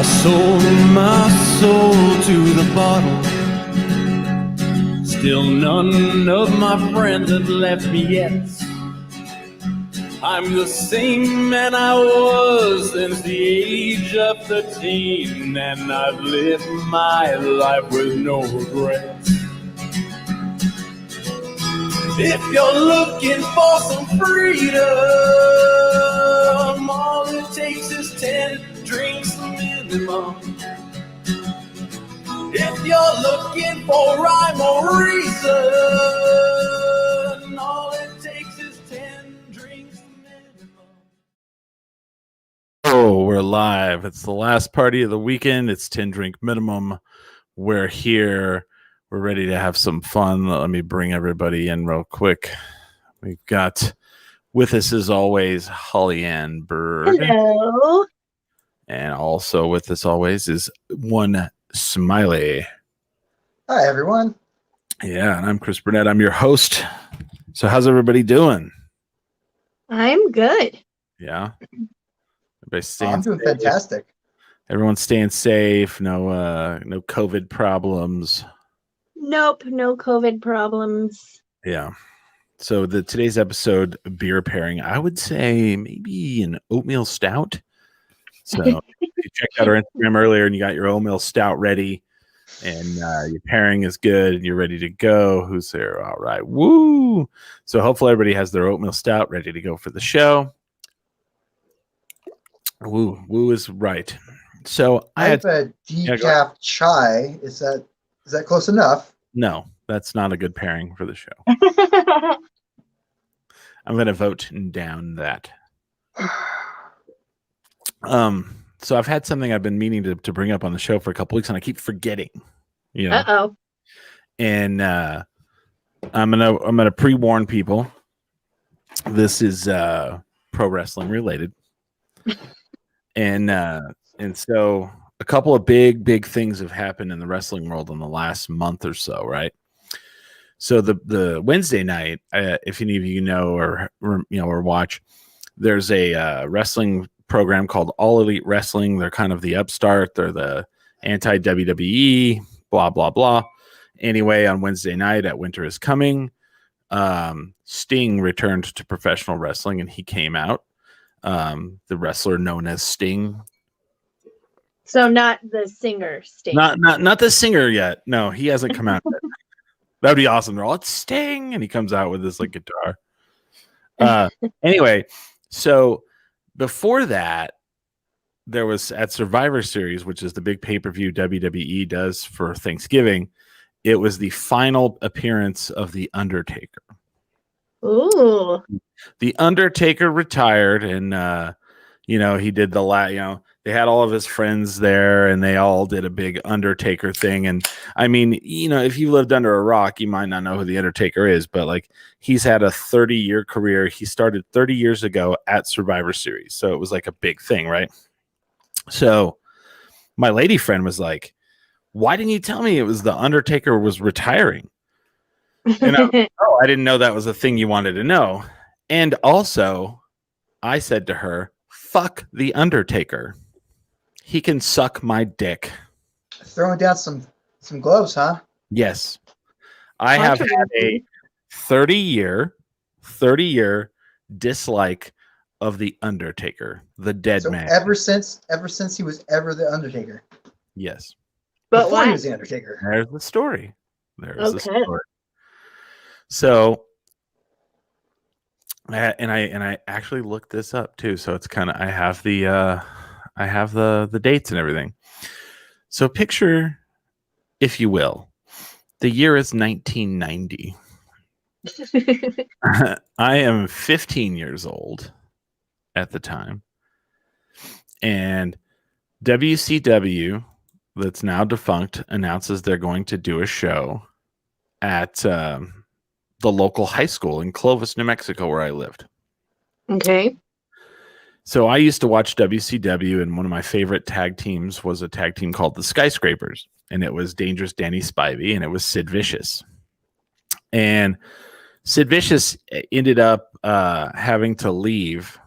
I sold my soul to the bottle. Still none of my friends have left me yet. I'm the same man I was since the age of 13, and I've lived my life with no regrets. If you're looking for some freedom, all it takes is 10 drinks minimum. If you're looking for rhyme or reason, all it takes is 10 drinks minimum. Oh, we're live. It's the last party of the weekend. It's 10 drink minimum. We're here. We're ready to have some fun. Let me bring everybody in real quick. We've got with us, as always, Holly Ann Bird. Hello. And also with us always is one Smiley. Hi, everyone. Yeah, and I'm Chris Burnett. I'm your host. So how's everybody doing? I'm good. Yeah? Everybody staying I'm doing safe? fantastic. Everyone's staying safe. No COVID problems. Nope, no COVID problems. Yeah. So today's episode, beer pairing, I would say maybe an oatmeal stout. So if you checked out our Instagram earlier and you got your oatmeal stout ready and your pairing is good and you're ready to go, who's there? All right. Woo. So hopefully everybody has their oatmeal stout ready to go for the show. Woo. Woo is right. So I have a decaf chai. Is that close enough? No, that's not a good pairing for the show. I'm going to vote down that. So I've had something I've been meaning to bring up on the show for a couple weeks, and I keep forgetting. You know. Uh-oh. And I'm gonna pre-warn people. This is pro wrestling related, and so a couple of big things have happened in the wrestling world in the last month or so, right? So the Wednesday night, if any of you know or watch, there's a wrestling program called All Elite Wrestling. They're kind of the upstart. They're the anti-WWE, blah, blah, blah. Anyway, on Wednesday night at Winter is Coming, Sting returned to professional wrestling, and he came out. The wrestler known as Sting. So not the singer Sting. Not the singer yet. No, he hasn't come out yet. That'd be awesome. They're all, it's Sting, and he comes out with this like guitar. Anyway, so before that, there was at Survivor Series, which is the big pay-per-view WWE does for Thanksgiving. It was the final appearance of The Undertaker. Ooh. The Undertaker retired, and he did they had all of his friends there, and they all did a big Undertaker thing. And I mean, if you lived under a rock, you might not know who the Undertaker is, but like he's had a 30-year career. He started 30 years ago at Survivor Series, so it was like a big thing, right? So my lady friend was like, "Why didn't you tell me it was the Undertaker was retiring?" And I didn't know that was a thing you wanted to know. And also, I said to her, "Fuck the Undertaker. He can suck my dick." Throwing down some gloves, huh? Yes. I have had a 30-year dislike of the Undertaker, the dead man. Ever since he was ever the Undertaker. Yes. But before why? he was the Undertaker. There's the story. The Okay. story. So, and I actually looked this up too. So it's kind of I have the dates and everything. So picture, if you will, the year is 1990. I am 15 years old at the time, and WCW, that's now defunct, announces they're going to do a show at the local high school in Clovis, New Mexico, where I lived. Okay. So I used to watch WCW, and one of my favorite tag teams was a tag team called the Skyscrapers, and it was Dangerous Danny Spivey, and it was Sid Vicious. And Sid Vicious ended up having to leave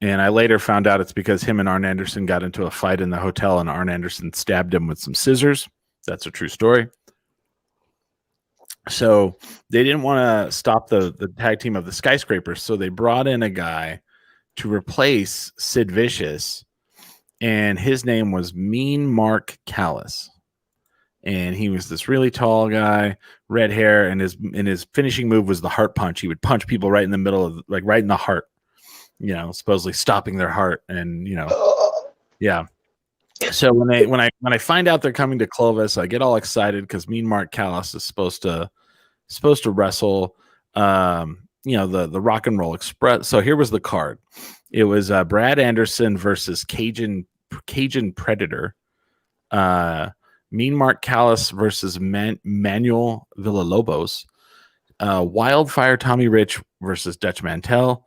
And I later found out it's because him and Arn Anderson got into a fight in the hotel, and Arn Anderson stabbed him with some scissors. That's a true story. So they didn't want to stop the tag team of the Skyscrapers, so they brought in a guy to replace Sid Vicious, and his name was Mean Mark Callis. And he was this really tall guy, red hair, and his finishing move was the heart punch. He would punch people right in the middle of, like, right in the heart, supposedly stopping their heart. And yeah. So when I find out they're coming to Clovis, I get all excited because Mean Mark Callis is supposed to wrestle the Rock and Roll Express. So here was the card. It was Brad Anderson versus Cajun Predator, Mean Mark Callis versus Manuel Villalobos, Wildfire Tommy Rich versus Dutch Mantell,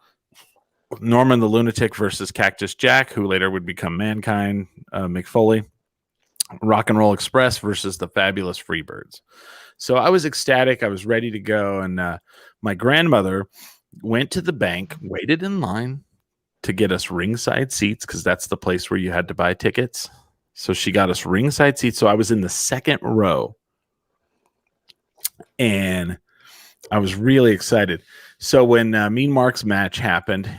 Norman the Lunatic versus Cactus Jack, who later would become Mankind, Mick Foley, Rock and Roll Express versus the Fabulous Freebirds. So I was ecstatic. I was ready to go. And my grandmother went to the bank, waited in line to get us ringside seats, because that's the place where you had to buy tickets. So she got us ringside seats. So I was in the second row. And I was really excited. So when Mean Mark's match happened,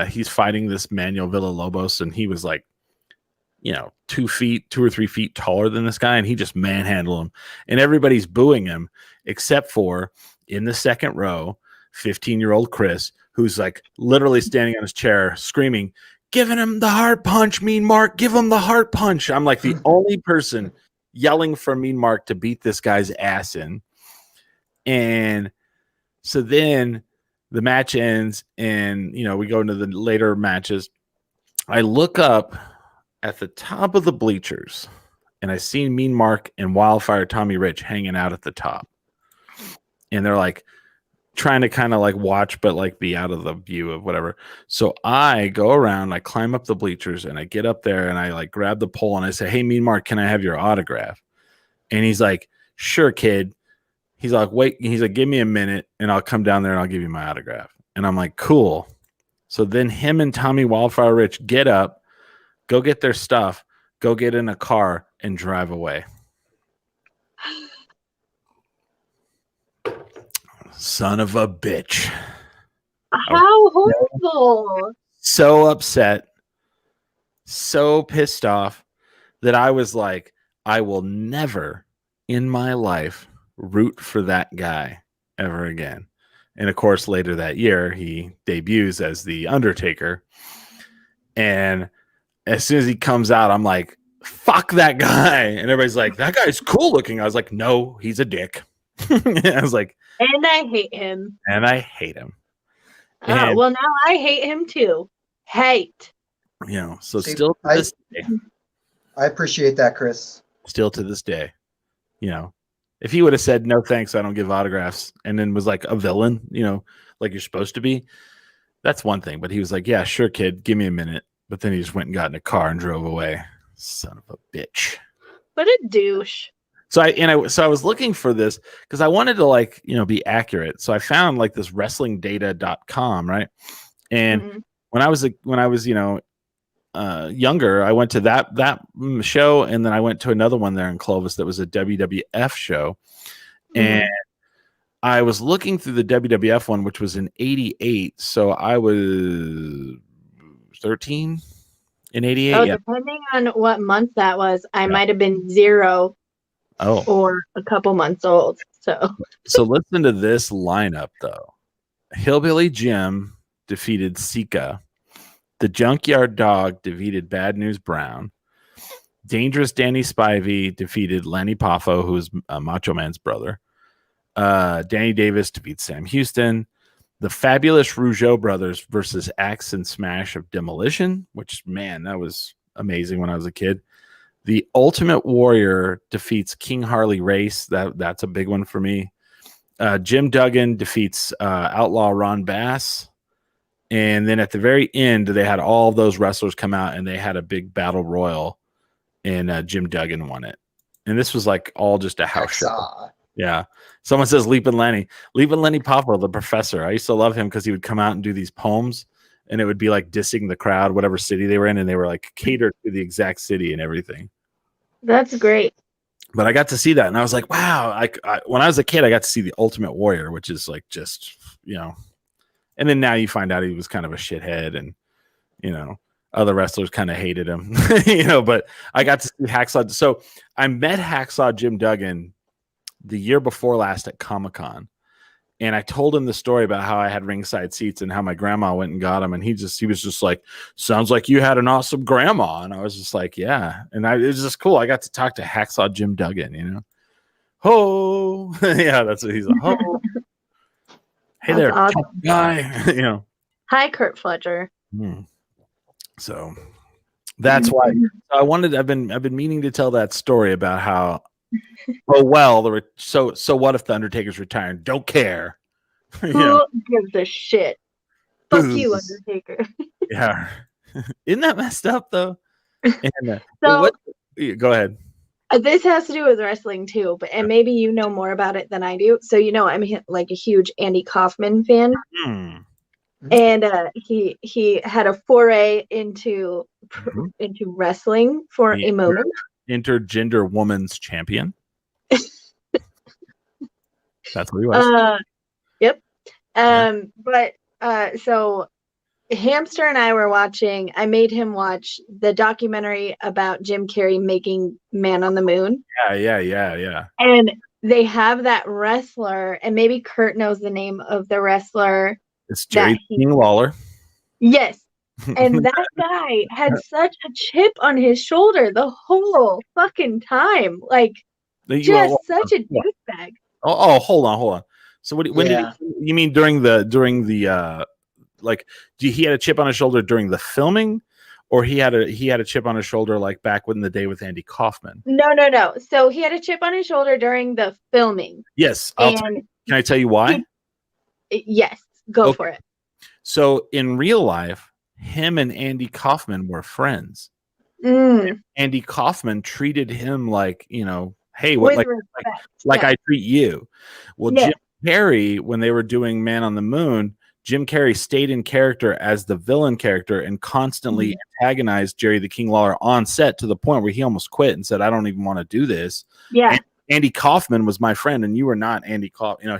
he's fighting this Manuel Villalobos, and he was like, 2 or 3 feet taller than this guy, and he just manhandled him. And everybody's booing him, except for, in the second row, 15-year-old Chris, who's like literally standing on his chair screaming, "Giving him the heart punch, Mean Mark, give him the heart punch." I'm like the only person yelling for Mean Mark to beat this guy's ass in. And so then the match ends, and we go into the later matches. I look up at the top of the bleachers, and I see Mean Mark and Wildfire Tommy Rich hanging out at the top, and they're like trying to kind of like watch, but like be out of the view of whatever. So I go around, I climb up the bleachers, and I get up there, and I like grab the pole, and I say, "Hey, Mean Mark, can I have your autograph?" And he's like, "Sure, kid." He's like, "Wait," he's like, "Give me a minute and I'll come down there and I'll give you my autograph." And I'm like, "Cool." So then him and Tommy Wildfire Rich get up, go get their stuff, go get in a car, and drive away. Son of a bitch. How horrible. So upset, so pissed off that I was like, I will never in my life root for that guy ever again. And of course, later that year, he debuts as The Undertaker. And as soon as he comes out, I'm like, fuck that guy. And everybody's like, that guy's cool looking. I was like, no, he's a dick. I was like, and I hate him. And I hate him. Oh, well, now I hate him too. Hate. So still to this day. I appreciate that, Chris. Still to this day. If he would have said, "No, thanks, I don't give autographs," and then was like a villain, like you're supposed to be, that's one thing. But he was like, "Yeah, sure, kid, give me a minute." But then he just went and got in a car and drove away. Son of a bitch. What a douche. So I was looking for this because I wanted to be accurate. So I found like this wrestlingdata.com, right? And when I was younger, I went to that show, and then I went to another one there in Clovis that was a WWF show. And I was looking through the WWF one, which was in 88. So I was 13 in 88. Oh, yeah. Depending on what month that was, I might have been 0 or a couple months old. So listen to this lineup, though. Hillbilly Jim defeated Sika. The Junkyard Dog defeated Bad News Brown. Dangerous Danny Spivey defeated Lenny Poffo, who's Macho Man's brother. Danny Davis defeats Sam Houston. The Fabulous Rougeau Brothers versus Axe and Smash of Demolition, which, man, that was amazing when I was a kid. The Ultimate Warrior defeats King Harley Race. That's a big one for me. Jim Duggan defeats Outlaw Ron Bass. And then at the very end, they had all of those wrestlers come out, and they had a big battle royal, and Jim Duggan won it. And this was like all just a house show. Yeah. Someone says Leapin' Lenny. Leapin' Lenny Poffo, the professor. I used to love him because he would come out and do these poems, and it would be like dissing the crowd, whatever city they were in, and they were like catered to the exact city and everything. That's great. But I got to see that, and I was like, wow. When I was a kid, I got to see The Ultimate Warrior, which is like just, and then now you find out he was kind of a shithead, and other wrestlers kind of hated him, but I got to see Hacksaw. So I met Hacksaw Jim Duggan the year before last at Comic-Con. And I told him the story about how I had ringside seats and how my grandma went and got them. And he was just like, sounds like you had an awesome grandma. And I was just like, yeah. And it was just cool. I got to talk to Hacksaw Jim Duggan, Ho. Yeah, that's what he's like. Ho. Hey That's there, awesome. tough guy. Hi, Kurt Fletcher. So that's why I've been meaning to tell that story about how, so what if the Undertaker's retiring? Don't care. Who gives a shit? Fuck you, Undertaker. Yeah. Isn't that messed up though? And, So go ahead. this has to do with wrestling too, and maybe you know more about it than I do. So I'm like a huge Andy Kaufman fan. And he had a foray into wrestling for a moment. Intergender woman's champion. That's what he was. Yep. But so Hamster and I were watching. I made him watch the documentary about Jim Carrey making Man on the Moon. Yeah. And they have that wrestler, and maybe Kurt knows the name of the wrestler. It's Jerry King Lawler. Yes. And that guy had such a chip on his shoulder the whole fucking time. Like, such a douchebag. Oh, hold on. So when did you mean during the like, he had a chip on his shoulder during the filming, or he had a chip on his shoulder like back in the day with Andy Kaufman? No. So he had a chip on his shoulder during the filming. Yes. Can I tell you why? Yes. Go for it. So in real life, him and Andy Kaufman were friends. Andy Kaufman treated him like, hey, what, like I treat you. Well, Jim Carrey, when they were doing Man on the Moon, Jim Carrey stayed in character as the villain character and constantly antagonized Jerry the King Lawler on set to the point where he almost quit and said, I don't even want to do this. Yeah. And Andy Kaufman was my friend, and you were not Andy Kaufman.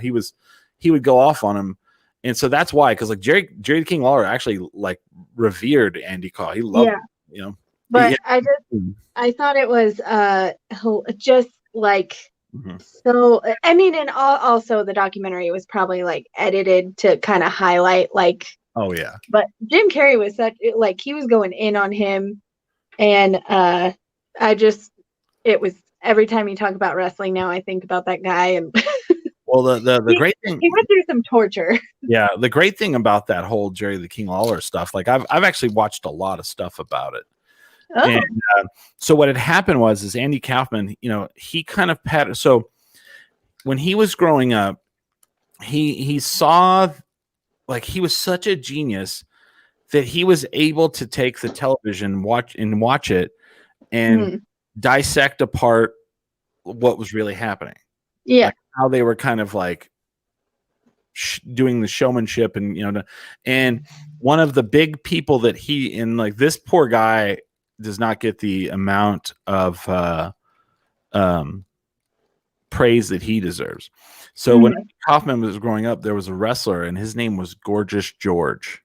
He would go off on him. And so that's why, because like Jerry the King Lawler actually like revered Andy Kaufman. He loved him, But I thought it was just like so. I mean, and also the documentary was probably like edited to kind of highlight like. Oh yeah. But Jim Carrey was like he was going in on him, and it was every time you talk about wrestling now, I think about that guy and. Well, the great thing, he went through some torture. Yeah, the great thing about that whole Jerry the King Lawler stuff, like I've actually watched a lot of stuff about it. Oh. And so what had happened is Andy Kaufman, he kind of so when he was growing up, he saw like he was such a genius that he was able to take the television, watch it, and dissect apart what was really happening. Yeah. Like how they were kind of like doing the showmanship and one of the big people that this poor guy does not get the amount of praise that he deserves. So when Kaufman was growing up, there was a wrestler and his name was Gorgeous George.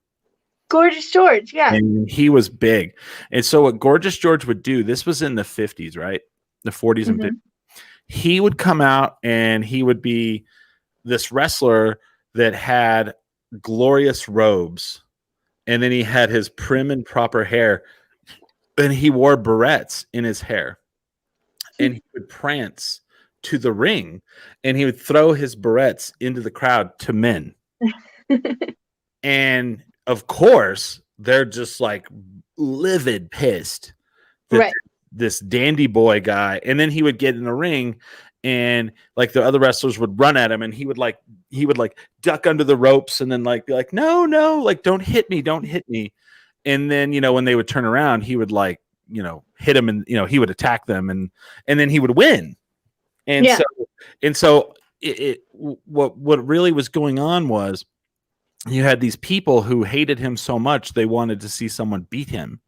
Gorgeous George, yeah. And he was big. And so what Gorgeous George would do, this was in the 50s, right? The 40s and 50s. He would come out and he would be this wrestler that had glorious robes, and then he had his prim and proper hair, and he wore barrettes in his hair, and he would prance to the ring, and he would throw his barrettes into the crowd to men. And of course, they're just like livid pissed that this dandy boy guy, and then he would get in the ring and like the other wrestlers would run at him and he would duck under the ropes and then like be like, no, like don't hit me. And then, when they would turn around, he would like, hit him and, he would attack them and then he would win. And so what really was going on was you had these people who hated him so much they wanted to see someone beat him.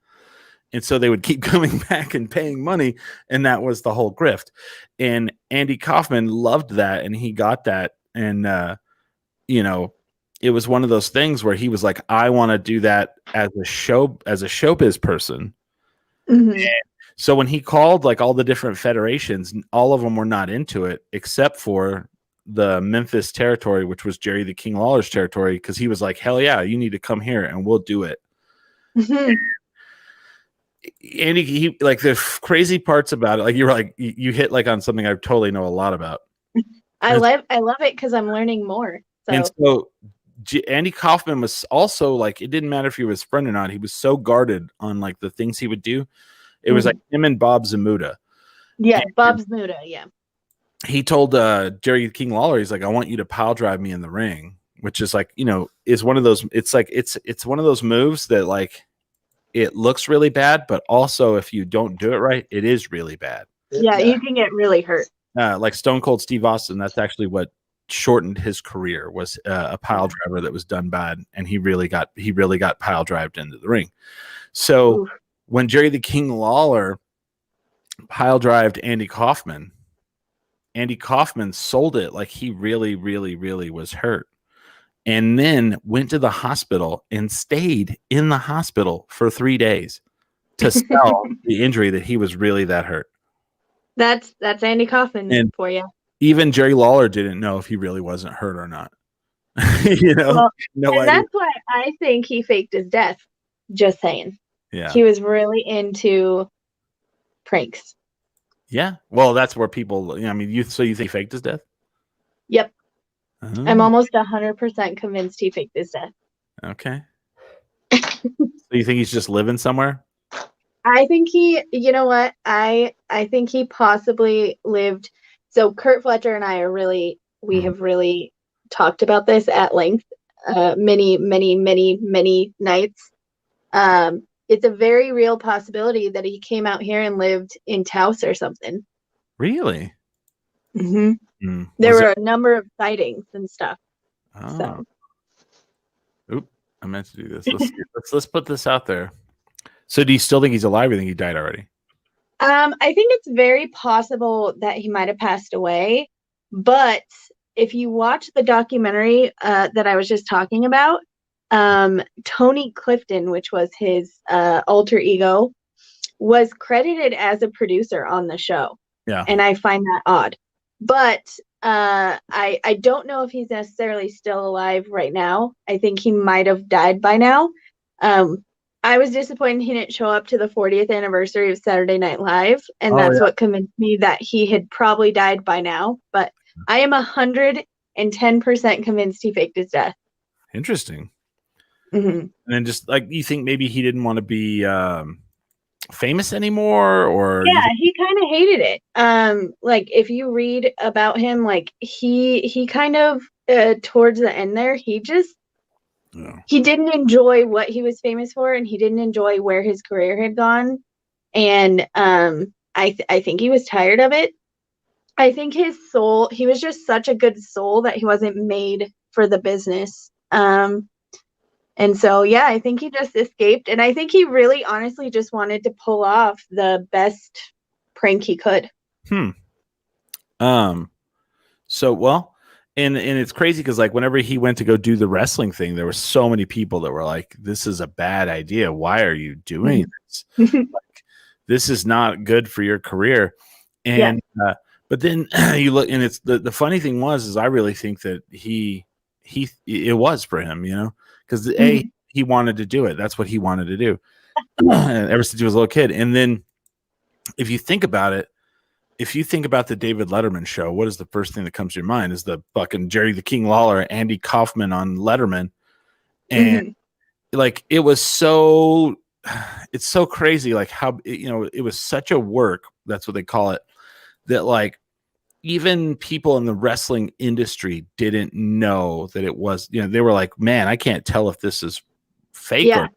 And so they would keep coming back and paying money. And that was the whole grift. And Andy Kaufman loved that. And he got that. And, it was one of those things where he was like, I want to do that as a showbiz person. Mhm. So when he called like all the different federations, all of them were not into it except for the Memphis territory, which was Jerry the King Lawler's territory. Cause he was like, hell yeah, you need to come here and we'll do it. Mhm. And he like the crazy parts about it. Like you were like, you hit like on something I totally know a lot about. I love it because I'm learning more. And so Andy Kaufman was also like, it didn't matter if he was his friend or not. He was so guarded on like the things he would do. It was like him and Bob Zamuda. Yeah, and Bob Zamuda. Yeah. He told Jerry King Lawler, he's like, I want you to pile drive me in the ring, which is like, is one of those. It's like it's one of those moves that like it looks really bad, but also if you don't do it right, it is really bad. Yeah, you can get really hurt. Like Stone Cold Steve Austin, that's actually what shortened his career, was a pile driver that was done bad, and he really got pile drived into the ring. So when Jerry the King Lawler pile drived Andy Kaufman sold it like he really, really, really was hurt, and then went to the hospital and stayed in the hospital for 3 days to sell the injury that he was really that hurt. That's Andy Kaufman for you. Even Jerry Lawler didn't know if he really wasn't hurt or not. No idea. That's why I think he faked his death. Just saying. Yeah. He was really into pranks. Yeah. Well, that's where people, you think he faked his death? Yep. Oh. I'm almost 100% convinced he faked his death. Okay. So you think he's just living somewhere? I think you know what? I think he possibly lived. So Kurt Fletcher and I we have really talked about this at length, many, many, many, many nights. It's a very real possibility that he came out here and lived in Taos or something. Really? Mm-hmm. There were a number of sightings and stuff. Oh. So. Oop! I meant to do this. Let's put this out there. So, do you still think he's alive, or think he died already? I think it's very possible that he might have passed away. But if you watch the documentary that I was just talking about, Tony Clifton, which was his alter ego, was credited as a producer on the show. Yeah. And I find that odd. But I don't know if he's necessarily still alive right now. I think he might have died by now. I was disappointed he didn't show up to the 40th anniversary of Saturday Night Live, and that's what convinced me that he had probably died by now. But I am 110% convinced he faked his death. Interesting. Mm-hmm. And then just like, you think maybe he didn't want to be famous anymore, or he kind of hated it. Like if you read about him, like he kind of towards the end there, he didn't enjoy what he was famous for, and he didn't enjoy where his career had gone. And I think he was tired of it. I think his soul, he was just such a good soul that he wasn't made for the business. And so, yeah, I think he just escaped. And I think he really honestly just wanted to pull off the best prank he could. So, well, and it's crazy because like whenever he went to go do the wrestling thing, there were so many people that were like, this is a bad idea. Why are you doing this? Like, this is not good for your career. And but then you look, and it's the funny thing is I really think that it was for him, because he wanted to do it. That's what he wanted to do ever since he was a little kid. And then if you think about it, if you think about the David Letterman show, what is the first thing that comes to your mind? Is the fucking Jerry the King Lawler, Andy Kaufman on Letterman. And like, it's so crazy. Like how, it was such a work. That's what they call it. That like, even people in the wrestling industry didn't know that it was, they were like, man, I can't tell if this is fake or,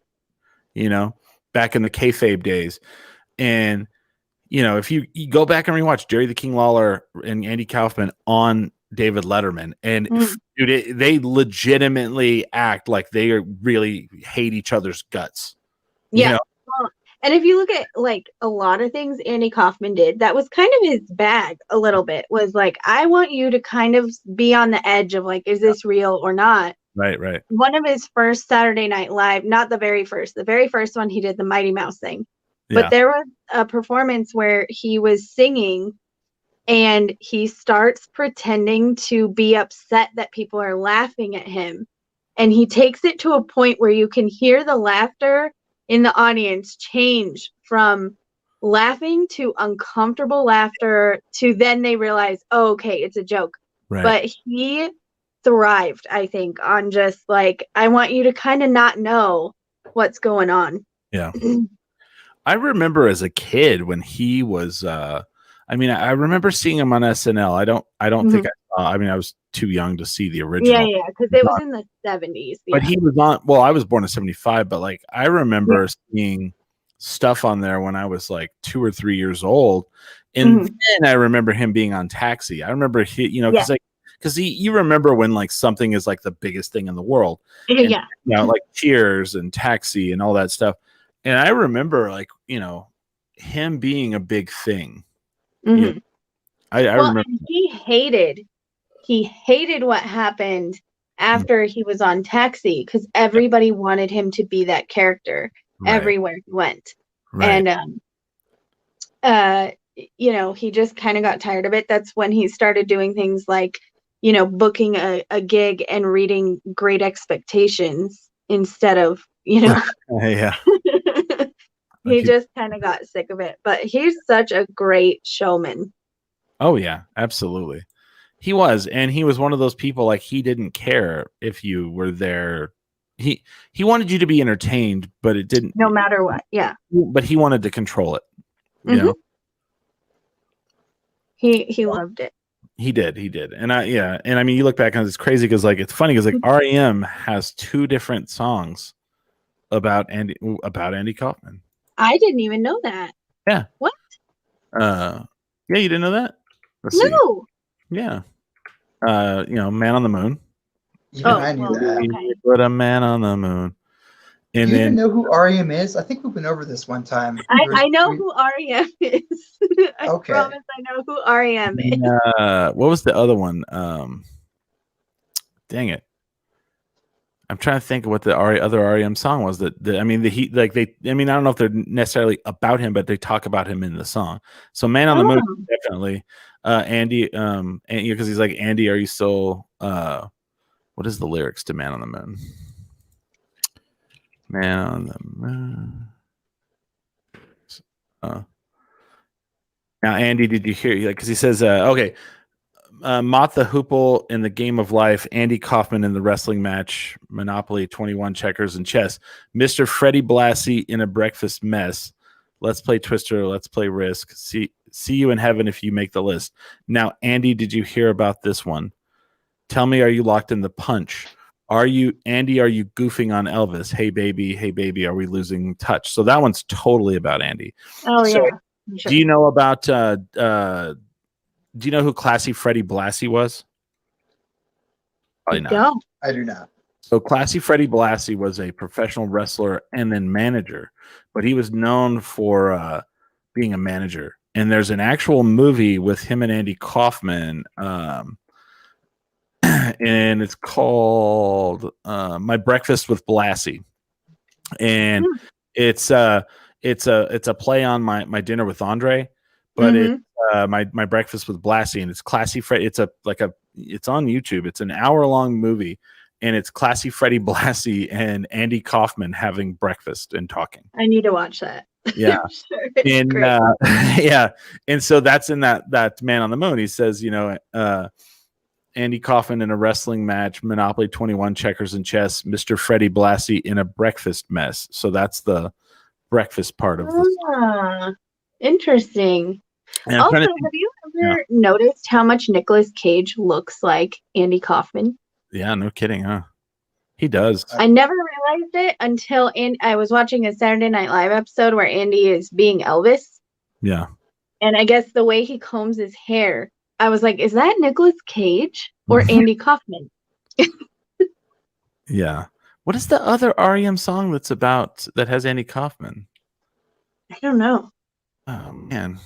back in the kayfabe days. And, if you go back and rewatch Jerry the King Lawler and Andy Kaufman on David Letterman, and Mm. dude, they legitimately act like they really hate each other's guts. Yeah. You know? Well, and if you look at like a lot of things Andy Kaufman did, that was kind of his bag a little bit, was like, I want you to kind of be on the edge of like, is this real or not? Right. One of his first Saturday Night Live, not the very first one, he did the Mighty Mouse thing. Yeah. But there was a performance where he was singing and he starts pretending to be upset that people are laughing at him. And he takes it to a point where you can hear the laughter in the audience change from laughing to uncomfortable laughter to then they realize, oh, okay, it's a joke. Right. But he thrived, I think, on just like, I want you to kind of not know what's going on. Yeah. I remember as a kid when he was I remember seeing him on SNL. I don't think I was too young to see the original. Yeah, because it was in the 70s. But he was on, well, I was born in 75, but like I remember seeing stuff on there when I was like 2 or 3 years old. And then I remember him being on Taxi. I remember because you remember when like something is like the biggest thing in the world. And, like Cheers and Taxi and all that stuff. And I remember like, him being a big thing. Mm-hmm. I remember he hated what happened after he was on Taxi because everybody wanted him to be that character everywhere he went. Right. And he just kind of got tired of it. That's when he started doing things like, booking a gig and reading Great Expectations instead of, yeah. He just kind of got sick of it, but he's such a great showman. Oh yeah, absolutely. He was, and he was one of those people like he didn't care if you were there. He wanted you to be entertained, but it didn't. No matter what, yeah. But he wanted to control it. You know. He loved it. He did, and I mean, you look back on it, it's crazy because like it's funny because like REM has 2 different songs about Andy Kaufman. I didn't even know that. Yeah. What? Yeah, you didn't know that? Let's see. Yeah. Man on the Moon. I knew that. Okay. Put a man on the moon. And Do you even know who REM is? I think we've been over this one time. I know who REM is. I promise I know who REM is. What was the other one? Dang it. I'm trying to think of what the other REM song was. I don't know if they're necessarily about him, but they talk about him in the song. So "Man on the Moon" definitely. Andy, because he's like, Andy, are you still? What is the lyrics to "Man on the Moon"? Man on the moon. Now, Andy, did you hear? Because he says, okay. Mott the Hoople in the Game of Life, Andy Kaufman in the wrestling match, Monopoly, 21 checkers and chess, Mr. Freddie Blassie in a breakfast mess, Let's Play Twister, Let's Play Risk, see you in heaven if you make the list. Now, Andy, did you hear about this one? Tell me, are you locked in the punch? Are you goofing on Elvis? Hey baby, are we losing touch? So that one's totally about Andy. Oh, so, yeah. Sure. Do you know about do you know who Classy Freddie Blassie was? Probably not. No. I do not. So Classy Freddie Blassie was a professional wrestler and then manager, but he was known for being a manager. And there's an actual movie with him and Andy Kaufman, and it's called My Breakfast with Blassie, and it's a play on my dinner with Andre, but it's my breakfast with Blassie, and it's Classy Freddie. It's on YouTube. It's an hour-long movie, and it's Classy Freddie Blassie and Andy Kaufman having breakfast and talking. I need to watch that. Yeah. Sure. And yeah, and so that's in that Man on the Moon. He says, Andy Kaufman in a wrestling match, Monopoly, 21 checkers and chess, Mr. Freddie Blassie in a breakfast mess. So that's the breakfast part of this. Interesting. Also, have you ever noticed how much Nicolas Cage looks like Andy Kaufman? Yeah, no kidding, huh? He does. I never realized it until I was watching a Saturday Night Live episode where Andy is being Elvis. Yeah. And I guess the way he combs his hair I was like, is that Nicolas Cage or Andy Kaufman? Yeah. What is the other REM song that has Andy Kaufman? I don't know. Oh man.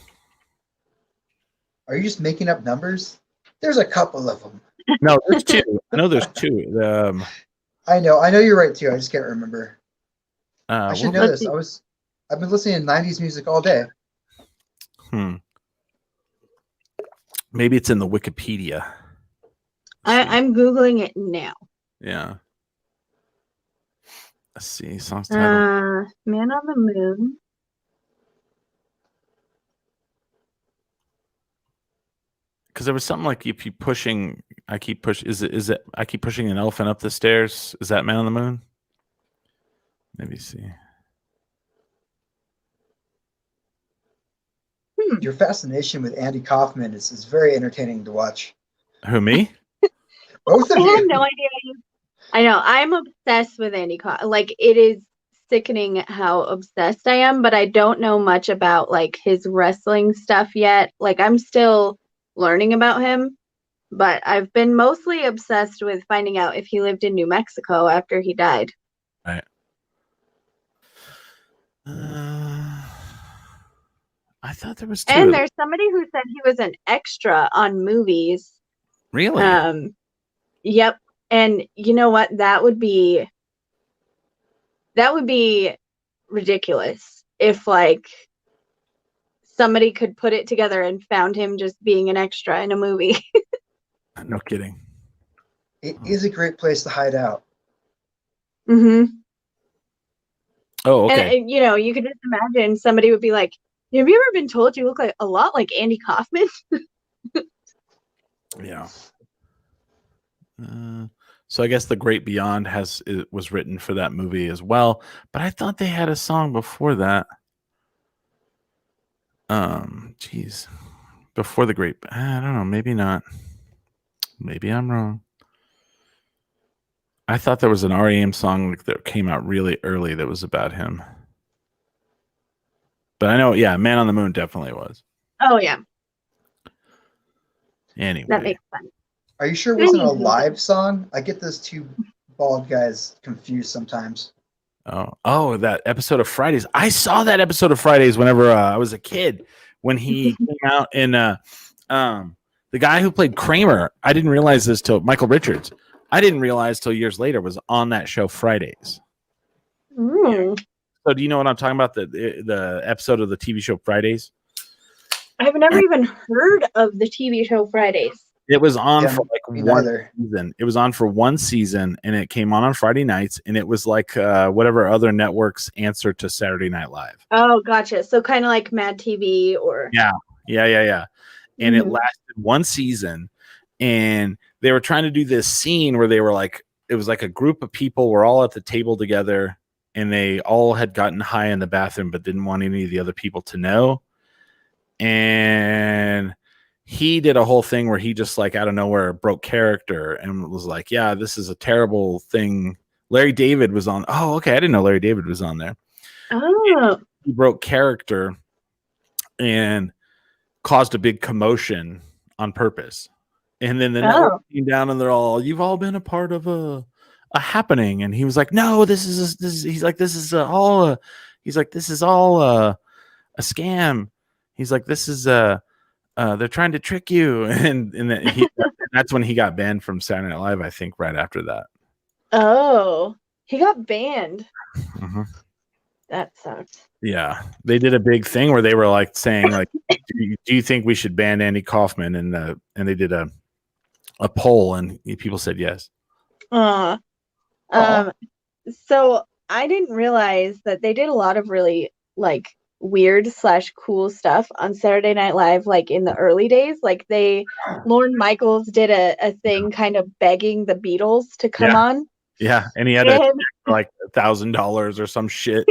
Are you just making up numbers? There's a couple of them. No, there's two. I know there's two. I know you're right too. I just can't remember. I should know Let's this. see. I've been listening to 90s music all day. Maybe it's in the Wikipedia. I'm Googling it now. Yeah. Let's see. Song's title. Man on the Moon. Because there was something like I keep pushing an elephant up the stairs. Is that Man on the Moon? Maybe see. Your fascination with Andy Kaufman is very entertaining to watch. Who, me? Both of I you. had no idea. I know. I'm obsessed with Andy Kaufman. Like, it is sickening how obsessed I am, but I don't know much about like his wrestling stuff yet. Like, I'm still learning about him, but I've been mostly obsessed with finding out if he lived in New Mexico after he died. Right. I thought there was two. And there's somebody who said he was an extra on movies. Really? Yep. And you know what? That would be ridiculous if like somebody could put it together and found him just being an extra in a movie. No kidding. It is a great place to hide out. Mm-hmm. Oh, okay. And you know, you could just imagine somebody would be like, have you ever been told you look like a lot like Andy Kaufman? Yeah. So I guess The Great Beyond was written for that movie as well, but I thought they had a song before that. Geez, before The Great, I don't know, maybe not. Maybe I'm wrong. I thought there was an REM song that came out really early that was about him. But I know, yeah, Man on the Moon definitely was. Oh yeah. Anyway. That makes sense. Are you sure it wasn't a live song? I get those two bald guys confused sometimes. Oh, that episode of Fridays. I saw that episode of Fridays whenever I was a kid when he came out in the guy who played Kramer. I didn't realize this till Michael Richards. I didn't realize till years later was on that show Fridays. Mm. So do you know what I'm talking about? The episode of the TV show Fridays? I've never even heard of the TV show Fridays. It was on for like one neither. season. It was on for one season, and it came on Friday nights, and it was like whatever other networks answer to Saturday Night Live. Oh, gotcha. So kind of like Mad TV or Yeah. And it lasted one season, and they were trying to do this scene where they were like, it was like a group of people were all at the table together, and they all had gotten high in the bathroom, but didn't want any of the other people to know. And he did a whole thing where he just like out of nowhere broke character and was like, yeah, this is a terrible thing. Larry David was on. Oh, okay. I didn't know Larry David was on there. Oh. He broke character and caused a big commotion on purpose. And then the network came down and they're all, you've all been a part of a happening. And he was like, no, he's like, this is all a scam. He's like, this is they're trying to trick you. And that's when he got banned from Saturday Night Live, I think, right after that. Oh, he got banned. Mm-hmm. That sucks. Yeah. They did a big thing where they were like saying, like, do you think we should ban Andy Kaufman? And they did a poll and people said yes. So I didn't realize that they did a lot of really like weird / cool stuff on Saturday Night Live, like in the early days. Like Lorne Michaels did a thing kind of begging the Beatles to come on. Yeah, and he had like $1,000 or some shit.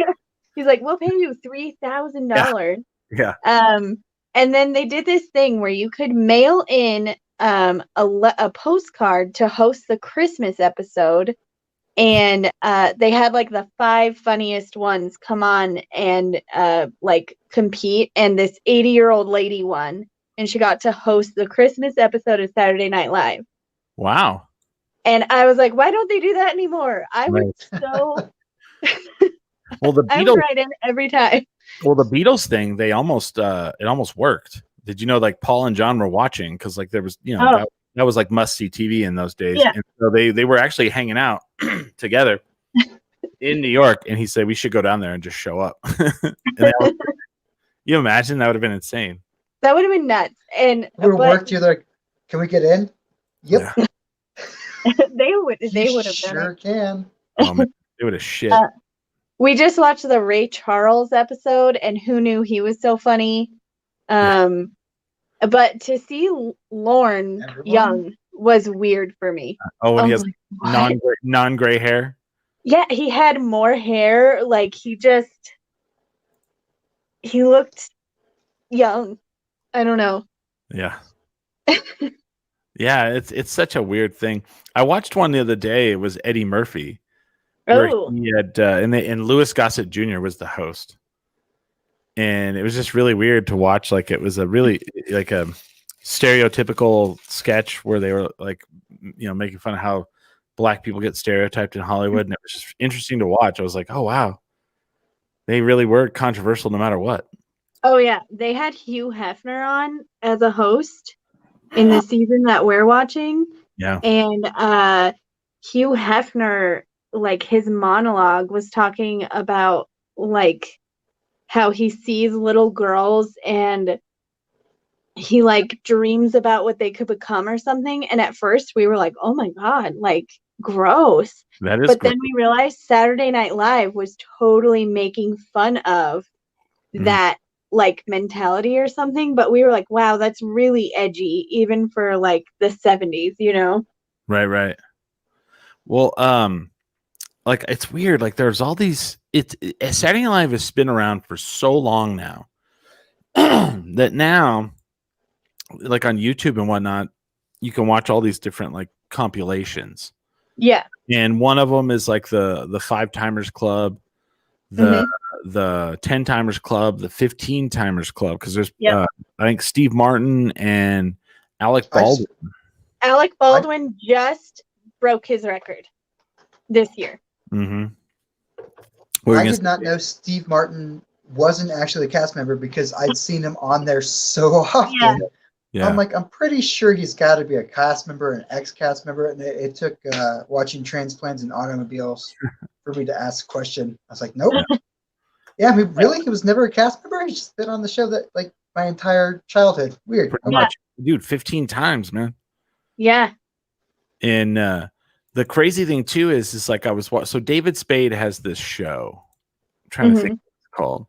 He's like, we'll pay you $3,000. Yeah. And then they did this thing where you could mail in a postcard to host the Christmas episode. And they had like the 5 funniest ones come on and like compete. And this 80-year-old lady won. and she got to host the Christmas episode of Saturday Night Live. Wow. And I was like, why don't they do that anymore? I was Right. so Well, the I would Beatles. write in every time. Well, the Beatles thing, they almost it almost worked. Did you know like Paul and John were watching because like there was that was like must see TV in those days, Yeah. and so they were actually hanging out together in New York, and he said we should go down there and just show up. You imagine that would have been insane. That would have been nuts. And We worked you like, can we get in? Yep. Yeah. they would have done Sure it. can. Oh man, it would have shit. We just watched the Ray Charles episode, and who knew he was so funny. But to see Lorne Everyone? Young was weird for me. Oh, when he has Like, what? non-gray hair. Yeah, he had more hair. Like he looked young. I don't know. Yeah. Yeah, it's such a weird thing. I watched one the other day. It was Eddie Murphy. Where Oh, he had and Louis Gossett Jr. was the host. And it was just really weird to watch. Like it was a really like a stereotypical sketch where they were like, making fun of how black people get stereotyped in Hollywood. And it was just interesting to watch. I was like, oh, wow. They really were controversial no matter what. oh yeah. They had Hugh Hefner on as a host in the season that we're watching. Yeah. And Hugh Hefner, like his monologue was talking about like how he sees little girls and he like dreams about what they could become or something. And at first we were like, oh my God, like gross. That is But great. then we realized Saturday Night Live was totally making fun of that like mentality or something. But we were like, wow, that's really edgy, even for like the 70s, you know? Right. Well, like it's weird. Like there's all these. Saturday Night Live has been around for so long now that now, like on YouTube and whatnot, you can watch all these different like compilations. Yeah. And one of them is like the 5 Timers Club, the 10 Timers Club, the 15 Timers Club. Because there's Yep. I think Steve Martin and Alec Baldwin. Alec Baldwin just broke his record this year. Mm-hmm. I did not know Steve Martin wasn't actually a cast member because I'd seen him on there so often. Yeah. Yeah. I'm like, I'm pretty sure he's got to be a cast member, an ex-cast member. And it took watching Transplants and Automobiles for me to ask a question. I was like, nope. Yeah, I mean, really? He was never a cast member? He's just been on the show that like my entire childhood. Weird. Pretty Okay. much, dude. 15 times, man. Yeah. And the crazy thing too is like I was so David Spade has this show. I'm trying to think what it's called.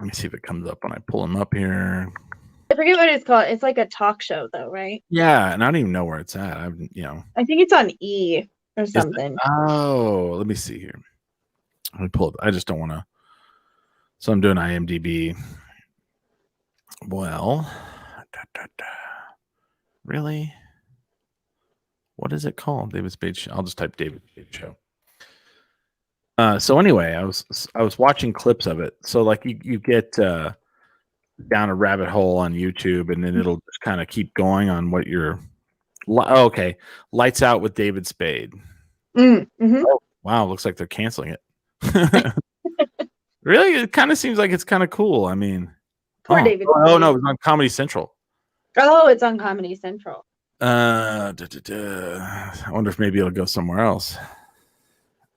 Let me see if it comes up when I pull him up here. I forget what it's called. It's like a talk show though, right? Yeah, and I don't even know where it's at. I think it's on E or something. Oh, let me see here. Let me pull it. I just don't want to. So I'm doing IMDb. Well, really? What is it called? David Spade Show. I'll just type David Spade Show. So anyway, I was watching clips of it. So like you get down a rabbit hole on YouTube, and then it'll just kind of keep going on what you're. Okay, Lights Out with David Spade. Mm-hmm. Oh, wow, looks like they're canceling it. Really, it kind of seems like it's kind of cool. I mean, Poor David Oh Spade. no, it was on Comedy Central. Oh, it's on Comedy Central. I wonder if maybe it'll go somewhere else.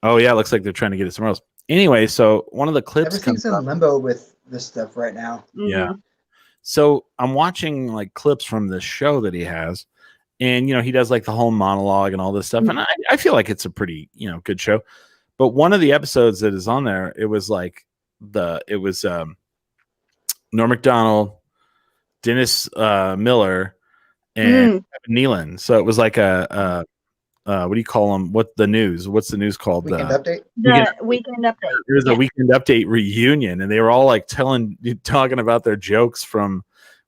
Oh yeah, it looks like they're trying to get it somewhere else. Anyway, so one of the clips Everything's comes in up. limbo with this stuff right now. Yeah. So I'm watching like clips from this show that he has, and he does like the whole monologue and all this stuff, and I feel like it's a pretty good show. But one of the episodes that is on there, it was like Norm Macdonald, Dennis Miller, and Kevin Nealon. So it was like a what do you call them? What's the news called? Weekend update. The Weekend Update. It was a Weekend Update reunion, and they were all like talking about their jokes from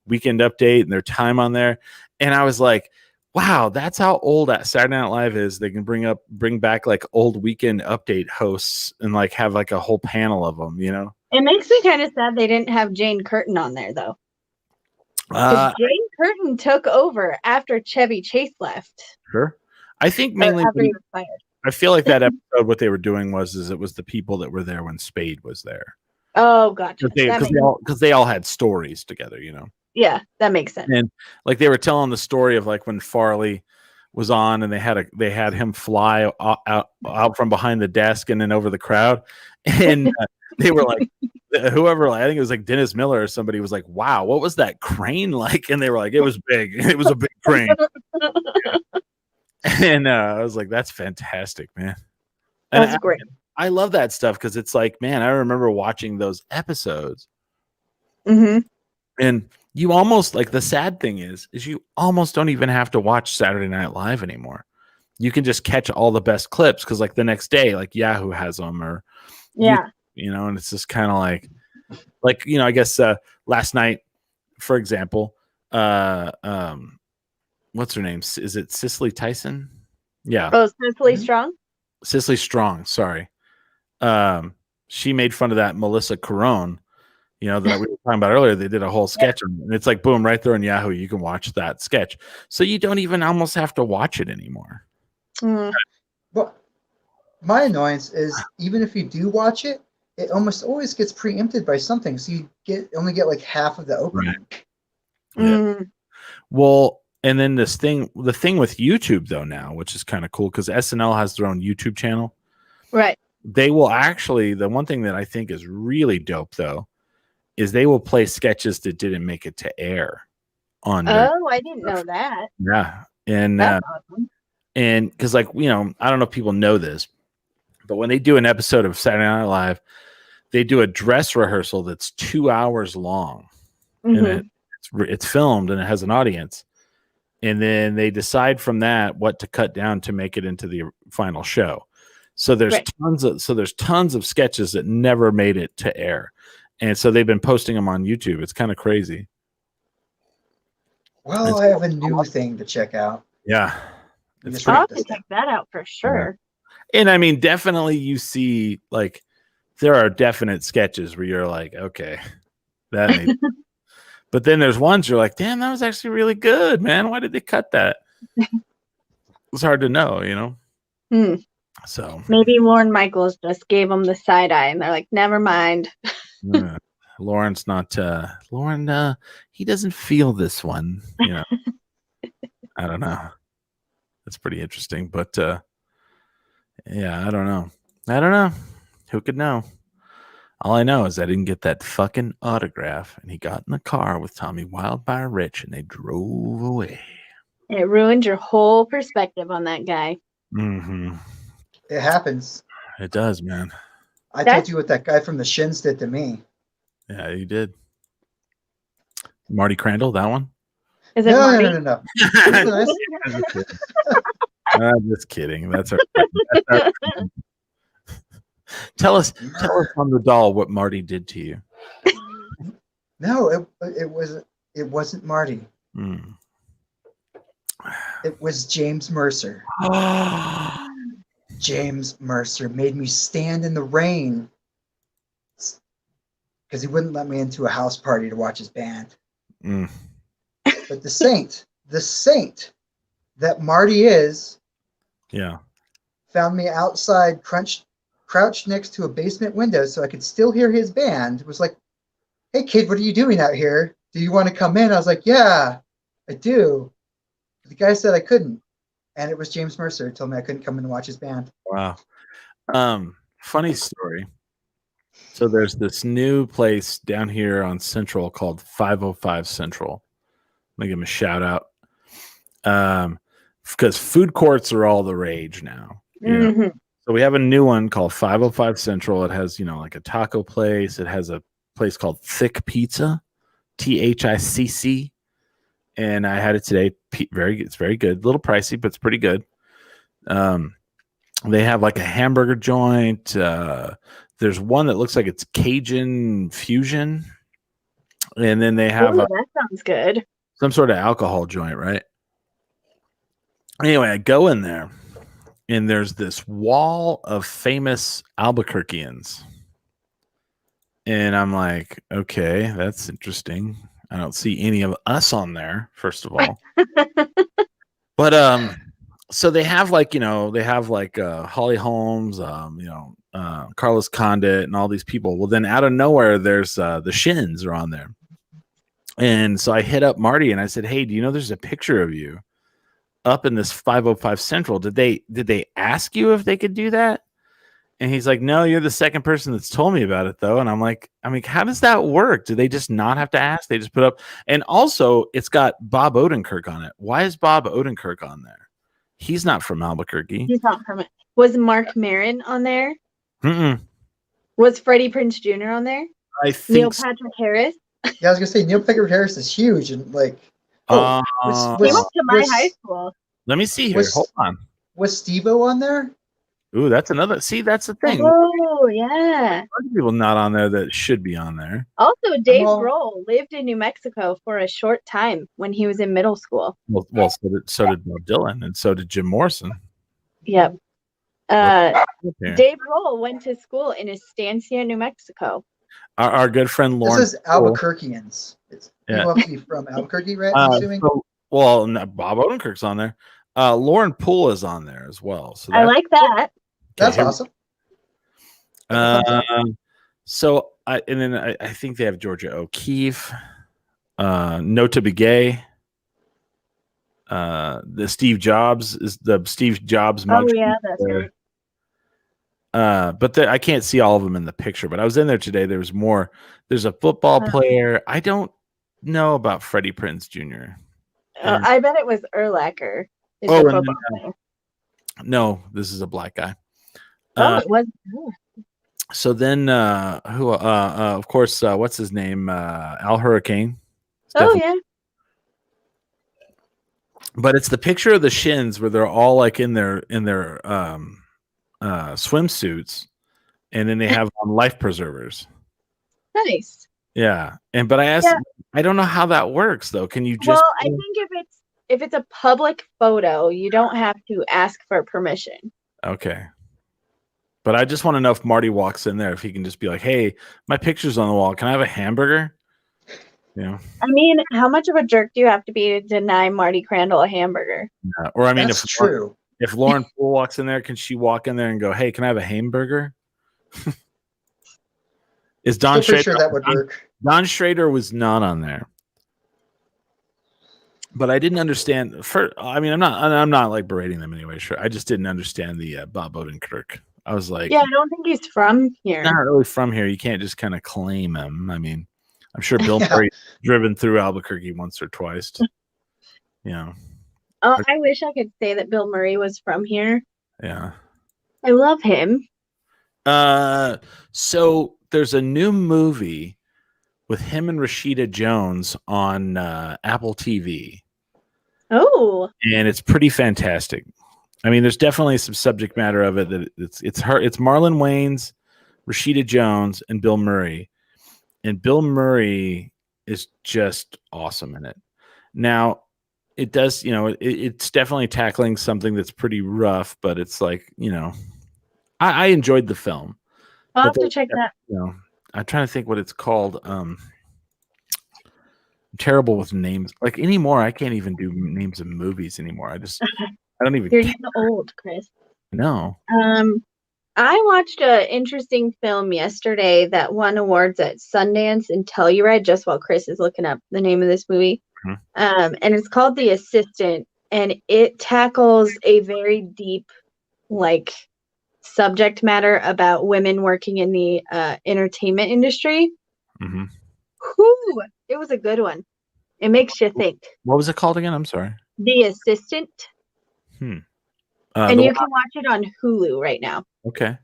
Weekend Update and their time on there. And I was like, wow, that's how old that Saturday Night Live is. They can bring back like old Weekend Update hosts and like have like a whole panel of them, It makes me kind of sad they didn't have Jane Curtin on there though. Uh, Jane Curtin took over after Chevy Chase left. sure. I think Or mainly after he was fired. I feel like that episode, what they were doing was it was the people that were there when Spade was there. Oh, gotcha. Because they all had stories together, Yeah, that makes sense. And like they were telling the story of like when Farley was on and they had him fly out from behind the desk and then over the crowd. And they were like, whoever, I think it was like Dennis Miller or somebody was like, wow, what was that crane like? And they were like, it was big. It was a big crane. And I was like, that's fantastic, man. And That's great. I love that stuff because it's like, man, I remember watching those episodes. Mm-hmm. And you almost, like, the sad thing is you almost don't even have to watch Saturday Night Live anymore. You can just catch all the best clips because, like, the next day, like Yahoo has them, or Yeah. and it's just kind of like I guess last night, for example, what's her name? Is it Cicely Tyson? Yeah. Oh, Cicely Strong? Cicely Strong, sorry. She made fun of that Melissa Carone, that we were talking about earlier. They did a whole sketch, and it's like, boom, right there on Yahoo, you can watch that sketch. So you don't even almost have to watch it anymore. Mm. Well, my annoyance is even if you do watch it, it almost always gets preempted by something. So you only get like half of the opening. Right. Yeah. Mm. Well, and then the thing with YouTube though now, which is kind of cool because SNL has their own YouTube channel. Right. They will actually, the one thing that I think is really dope though, is they will play sketches that didn't make it to air on. Oh, I didn't know that. Yeah. And that's awesome. And because I don't know if people know this, but when they do an episode of Saturday Night Live, they do a dress rehearsal that's 2 hours long. Mm-hmm. And it's filmed and it has an audience. And then they decide from that what to cut down to make it into the final show. So there's tons of sketches that never made it to air. And so they've been posting them on YouTube. It's kind of crazy. Well, I have a new thing to check out. Yeah. I'll have to check that out for sure. Yeah. And I mean, definitely you see, like, there are definite sketches where you're like, okay, that made but then there's ones you're like, damn, that was actually really good, man. Why did they cut that? It's hard to know, So maybe Lorne Michaels just gave them the side eye and they're like, never mind. Lauren's not Lauren, he doesn't feel this one, I don't know. That's pretty interesting, but yeah, I don't know. Who could know? All I know is I didn't get that fucking autograph, and he got in the car with Tommy Wildfire Rich, and they drove away. It ruined your whole perspective on that guy. Mm-hmm. It happens. It does, man. I told you what that guy from the Shins did to me. Yeah, you did. Marty Crandall, that one? Is it Marty? No. I'm just kidding. That's our Tell us on the doll what Marty did to you. No, it wasn't Marty. Mm. It was James Mercer. James Mercer made me stand in the rain because he wouldn't let me into a house party to watch his band. Mm. But the saint that Marty is, found me outside, crouched next to a basement window so I could still hear his band. Was like, hey kid, what are you doing out here? Do you want to come in? I was like, yeah, I do. But the guy said I couldn't. And it was James Mercer who told me I couldn't come in and watch his band. Wow. Funny story. So there's this new place down here on Central called 505 Central. Let me give him a shout out. Because food courts are all the rage now. Mm-hmm. So we have a new one called 505 Central. It has, like a taco place. It has a place called Thick Pizza, THICC. And I had it today. It's very good. A little pricey, but it's pretty good. They have like a hamburger joint. There's one that looks like it's Cajun fusion. And then they have that sounds good. Some sort of alcohol joint, right? Anyway, I go in there. And there's this wall of famous Albuquerqueans. And I'm like, okay, that's interesting. I don't see any of us on there, first of all. But so they have like, Holly Holmes, Carlos Condit and all these people. Well, then out of nowhere, there's the Shins are on there. And so I hit up Marty and I said, hey, do you know there's a picture of you up in this 505 Central? Did they ask you if they could do that? And he's like, no, you're the second person that's told me about it, though. And I'm like, how does that work? Do they just not have to ask? They just put up. And also, it's got Bob Odenkirk on it. Why is Bob Odenkirk on there? He's not from Albuquerque. He's not from it. Was Mark Maron on there? Mm-mm. Was Freddie Prinze Jr. on there? I think Neil Patrick Harris? Yeah, I was gonna say Neil Patrick Harris is huge and like. He went to my high school. Let me see here. Hold on. Was Steve-O on there? Ooh, that's another. See, that's the thing. Oh, yeah. Other people not on there that should be on there. Also, Dave Grohl lived in New Mexico for a short time when he was in middle school. Well, so did Bob Dylan, and so did Jim Morrison. Yep. Dave Grohl went to school in Estancia, New Mexico. Our good friend Lauren. This is Albuquerqueans. Yeah. You must be from Albuquerque, right? I'm assuming. Bob Odenkirk's on there. Lauren Poole is on there as well. So I like that. That's awesome. So I think they have Georgia O'Keeffe, Nota Begay. The Steve Jobs mug. Oh yeah, that's right. But I can't see all of them in the picture. But I was in there today. There was more. There's a football player. I don't know about Freddie Prinze Jr. I bet it was Urlacher. No, this is a black guy. It was. So then, of course, what's his name? Al Hurricane. Oh yeah. But it's the picture of the Shins where they're all like in their swimsuits, and then they have on life preservers. Nice. Yeah, but I asked, I don't know how that works though. Can you just? Well, I think if it's a public photo, you don't have to ask for permission. Okay. But I just want to know if Marty walks in there, if he can just be like, "Hey, my picture's on the wall. Can I have a hamburger?" Yeah. I mean, how much of a jerk do you have to be to deny Marty Crandall a hamburger? Yeah. Or I mean, That's true. If Lauren Poole walks in there, can she walk in there and go, "Hey, can I have a hamburger?" Is Don Schrader? Sure that would work. Don Schrader was not on there, but I didn't understand. I'm not like berating them anyway. Sure, I just didn't understand the Bob Odenkirk. I was like, yeah, I don't think he's from here. Not really from here. You can't just kind of claim him. I mean, I'm sure Bill Murray's driven through Albuquerque once or twice. Oh, I wish I could say that Bill Murray was from here. Yeah. I love him. So there's a new movie with him and Rashida Jones on Apple TV. Oh. And it's pretty fantastic. I mean, there's definitely some subject matter of it that it's Marlon Wayans, Rashida Jones, and Bill Murray. And Bill Murray is just awesome in it. Now, it does, it's definitely tackling something that's pretty rough, but it's like, I enjoyed the film. I'll have to check that. I'm trying to think what it's called. I'm terrible with names. Like anymore, I can't even do names of movies anymore. I don't even. You're getting old, Chris. No. I watched an interesting film yesterday that won awards at Sundance and Telluride just while Chris is looking up the name of this movie. Mm-hmm. And it's called The Assistant, and it tackles a very deep, subject matter about women working in the entertainment industry. Mm-hmm. Whew, it was a good one. It makes you think. What was it called again? I'm sorry. The Assistant. And you can watch it on Hulu right now. Okay.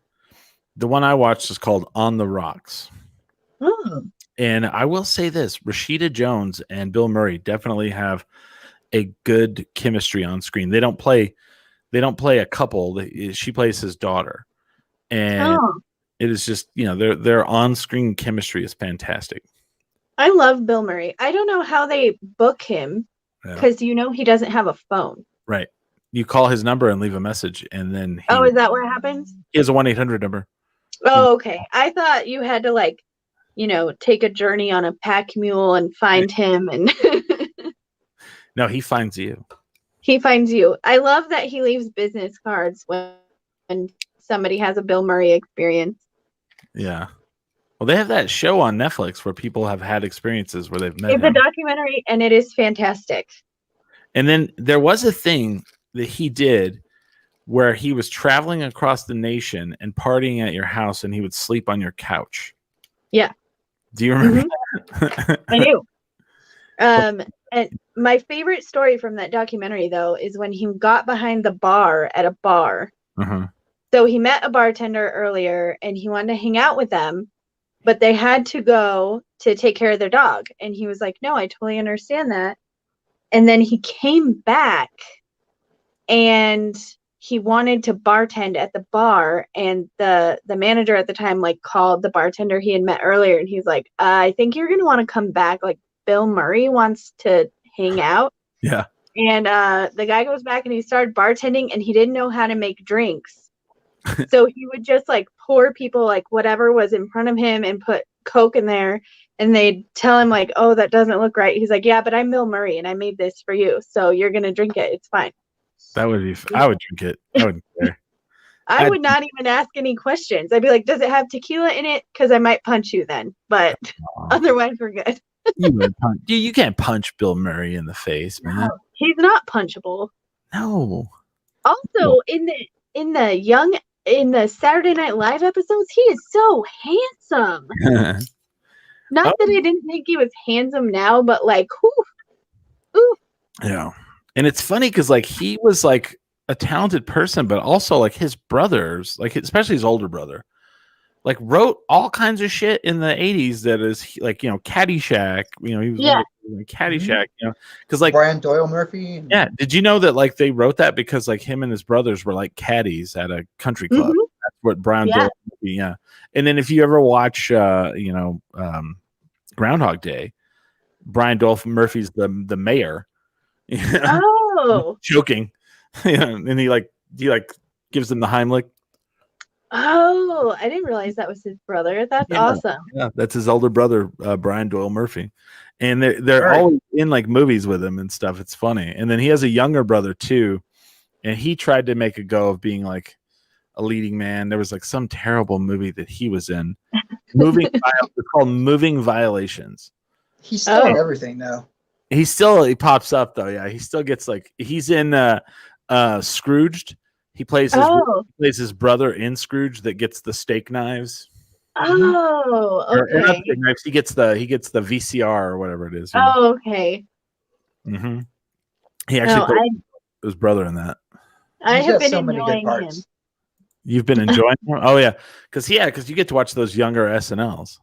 The one I watched is called On the Rocks. Oh. And I will say this, Rashida Jones and Bill Murray definitely have a good chemistry on screen. They don't play a couple. She plays his daughter. And it is just, their on-screen chemistry is fantastic. I love Bill Murray. I don't know how they book him because he doesn't have a phone. Right. You call his number and leave a message, and then is that what happens? He has a 1-800 number. Oh, okay. I thought you had to take a journey on a pack mule and find him, and No, he finds you. he finds you. I love that he leaves business cards when somebody has a Bill Murray experience. Yeah. Well, they have that show on Netflix where people have had experiences where they've met It's a him. documentary, and it is fantastic. And then there was a thing that he did where he was traveling across the nation and partying at your house, and he would sleep on your couch. Yeah. Do you remember that? I do. And my favorite story from that documentary, though, is when he got behind the bar at a bar. Uh-huh. So he met a bartender earlier, and he wanted to hang out with them, but they had to go to take care of their dog. And he was like, no, I totally understand that. And then he came back, and he wanted to bartend at the bar, and the manager at the time called the bartender he had met earlier, and he's like, I think you're gonna want to come back. Like, Bill Murray wants to hang out. Yeah. And the guy goes back, and he started bartending, and he didn't know how to make drinks. So he would just pour people whatever was in front of him and put Coke in there, and they'd tell him oh, that doesn't look right. He's like, yeah, but I'm Bill Murray and I made this for you, so you're gonna drink it. It's fine. That would be. I would drink it. I wouldn't care. I would not even ask any questions. I'd be like, does it have tequila in it? Because I might punch you then. But otherwise, we're good. You can't punch Bill Murray in the face, man. No, he's not punchable. No. Also, in the Saturday Night Live episodes, he is so handsome. Not that I didn't think he was handsome now, but ooh. Yeah. And it's funny because he was a talented person, but also his brothers, especially his older brother, wrote all kinds of shit in the 80s that is Caddyshack. He was Caddyshack. Because Brian Doyle Murphy. Yeah. Did you know that they wrote that because him and his brothers were caddies at a country club? Mm-hmm. That's what Brian Doyle Murphy. Yeah. And then if you ever watch Groundhog Day, Brian Doyle Murphy's the mayor. Oh. Joking. And he gives them the Heimlich. Oh, I didn't realize that was his brother. That's awesome. Yeah, that's his older brother, Brian Doyle Murphy. And they're always in movies with him and stuff. It's funny. And then he has a younger brother too, and he tried to make a go of being a leading man. There was some terrible movie that he was in. It's called Moving Violations. He's still in everything now. He pops up though. Yeah, he still gets he's in Scrooged. He plays his brother in Scrooge that gets the steak knives. Oh, okay. Or not steak knives. He gets the VCR or whatever it is. Oh, okay. Mm-hmm. He actually played his brother in that. I have been enjoying him. You've been enjoying him? Oh yeah, because you get to watch those younger SNLs.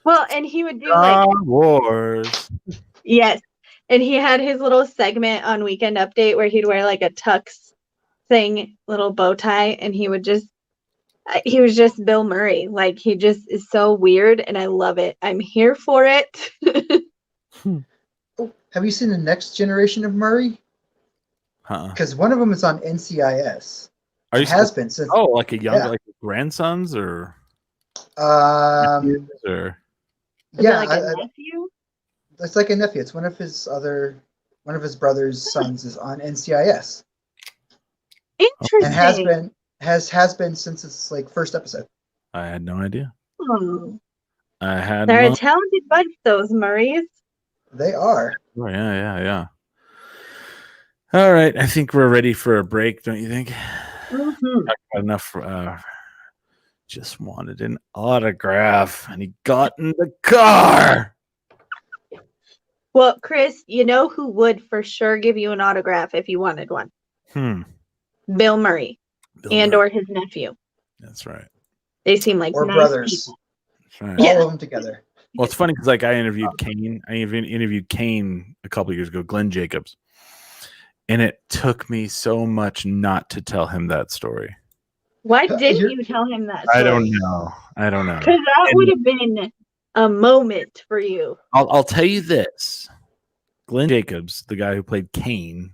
Well, and he would do Star Wars. Yes, and he had his little segment on Weekend Update where he'd wear a tux thing, little bow tie, and he was just Bill Murray. He just is so weird, and I love it. I'm here for it. Have you seen the next generation of Murray? Because one of them is on NCIS. Has been since. Oh, a younger, grandsons or. Is it a nephew? It's like a nephew. It's one of his brother's sons is on NCIS. Interesting. And has been since its first episode. I had no idea. Oh. They're a talented bunch, those Murrays. They are. Oh, yeah. All right, I think we're ready for a break, don't you think? Mm-hmm. Enough. Just wanted an autograph, and he got in the car. Well, Chris, you know who would for sure give you an autograph if you wanted one? Bill Murray or his nephew. That's right. They seem like or nice brothers. people. That's right. All of them together. Well, it's funny because I interviewed Kane. I even interviewed Kane a couple of years ago, Glenn Jacobs, and it took me so much not to tell him that story. Why didn't you tell him that story? I don't know. Because that would have been a moment for you. I'll tell you this. Glenn Jacobs, the guy who played Kane,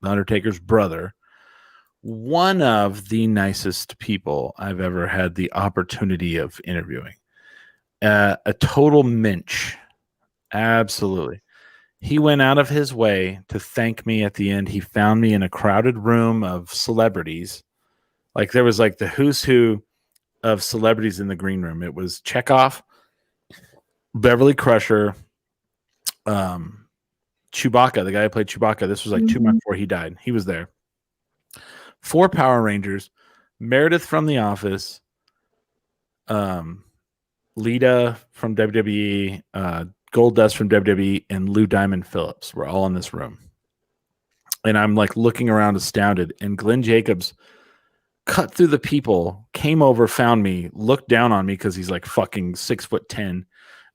The Undertaker's brother, one of the nicest people I've ever had the opportunity of interviewing. A total minch. Absolutely. He went out of his way to thank me at the end. He found me in a crowded room of celebrities. Like there was like the who's who of celebrities in the green room. It was Chekhov, Beverly Crusher, Chewbacca, the guy who played Chewbacca. This was like 2 months before he died. He was there. 4 Power Rangers, Meredith from The Office, Lita from WWE, Goldust from WWE, and Lou Diamond Phillips were all in this room. And I'm like looking around astounded. And Glenn Jacobs cut through the people, came over, found me, looked down on me because he's like fucking 6'10",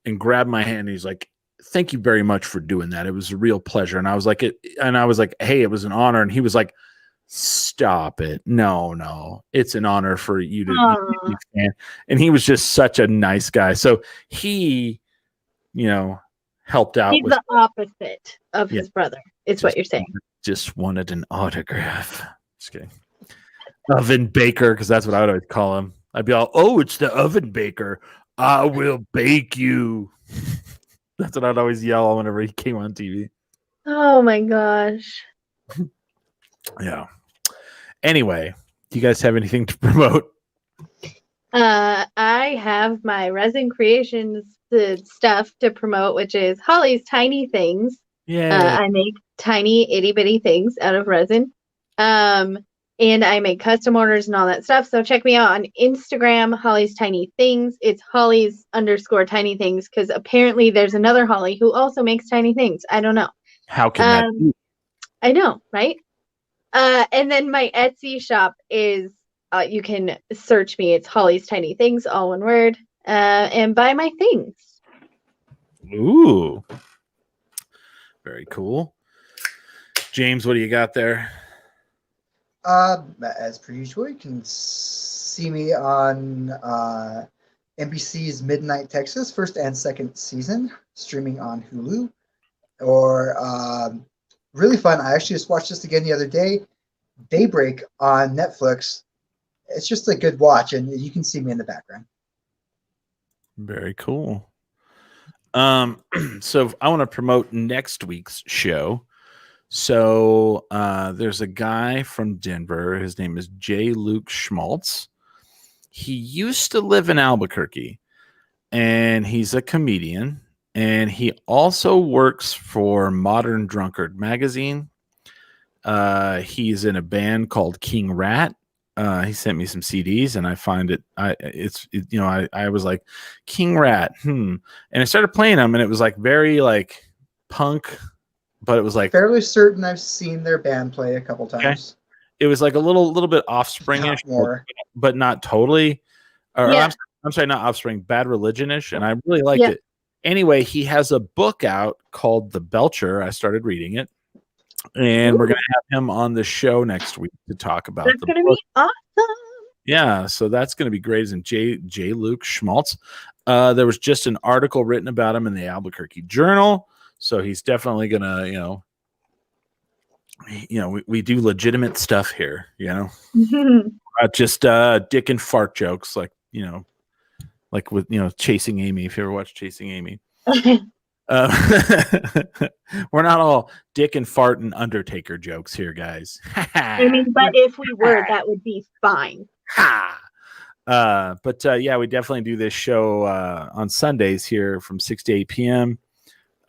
and grabbed my hand. And he's like, "Thank you very much for doing that. It was a real pleasure." And I was like, "Hey, it was an honor." And he was like, "Stop it. No. It's an honor for you to be a fan." And he was just such a nice guy. So he, helped out. He's the opposite of his brother. It's what you're saying. Just wanted an autograph. Just kidding. Oven Baker, because that's what I would always call him. I'd be all, "Oh, it's the Oven Baker. I will bake you." That's what I'd always yell whenever he came on TV. Oh my gosh. Yeah. Anyway, do you guys have anything to promote? I have my Resin Creations stuff to promote, which is Holly's Tiny Things. Yeah. I make tiny itty bitty things out of resin. And I make custom orders and all that stuff. So check me out on Instagram, Holly's Tiny Things. It's Holly's_Tiny Things, because apparently there's another Holly who also makes tiny things. I don't know. How can that be? I know, right? And then my Etsy shop is, you can search me. It's Holly's Tiny Things, all one word, and buy my things. Ooh. Very cool. James, what do you got there? As per usual, you can see me on NBC's Midnight Texas, first and second season, streaming on Hulu. Or really fun, I actually just watched this again the other day, Daybreak on Netflix. It's just a good watch, and you can see me in the background. Very cool. So I want to promote next week's show. So there's a guy from Denver. His name is J. Luke Schmaltz. He used to live in Albuquerque, and he's a comedian. And he also works for Modern Drunkard magazine. He's in a band called King Rat. He sent me some CDs, and I find it. I was like, King Rat, and I started playing them, and it was like very like punk. But it was like fairly certain I've seen their band play a couple times. Okay. It was like a little bit Offspring-ish, but not totally. Or Yeah. I'm sorry, not Offspring, Bad Religion-ish, and I really liked it. Anyway, he has a book out called The Belcher. I started reading it, and we're going to have him on the show next week to talk about That's the going to book. be awesome. Yeah, so that's going to be great. And J. Luke Schmaltz. There was just an article written about him in the Albuquerque Journal. So he's definitely gonna, we do legitimate stuff here, not just dick and fart jokes, like with Chasing Amy. If you ever watched Chasing Amy, we're not all dick and fart and Undertaker jokes here, guys. I mean, but if we were, that would be fine. But yeah, we definitely do this show on Sundays here from 6 to 8 p.m.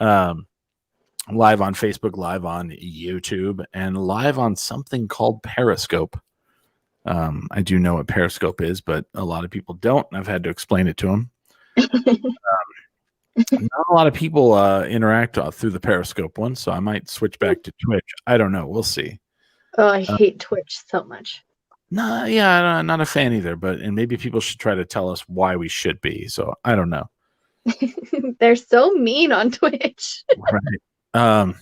Live on Facebook, live on YouTube, and live on something called Periscope. I do know what Periscope is, but a lot of people don't, and I've had to explain it to them. Not a lot of people interact through the Periscope one, so I might switch back to Twitch. I don't know. We'll see. Oh, I hate Twitch so much. No, yeah, not a fan either, and maybe people should try to tell us why we should be. So I don't know. They're so mean on Twitch. Right.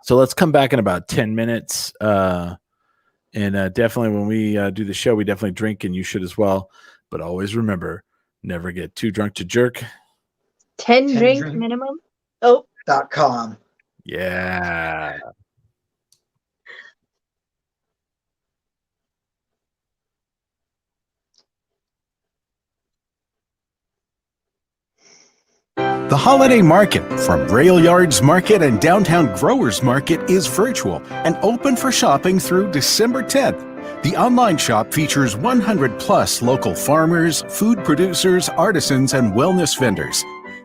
So let's come back in about 10 minutes. And definitely when we do the show, we definitely drink, and you should as well. But always remember, never get too drunk to jerk. 10 drink minimum. Oh. .com. Yeah. The holiday market from Rail Yards Market and Downtown Growers Market is virtual and open for shopping through December 10th. The online shop features 100 plus local farmers, food producers, artisans, and wellness vendors.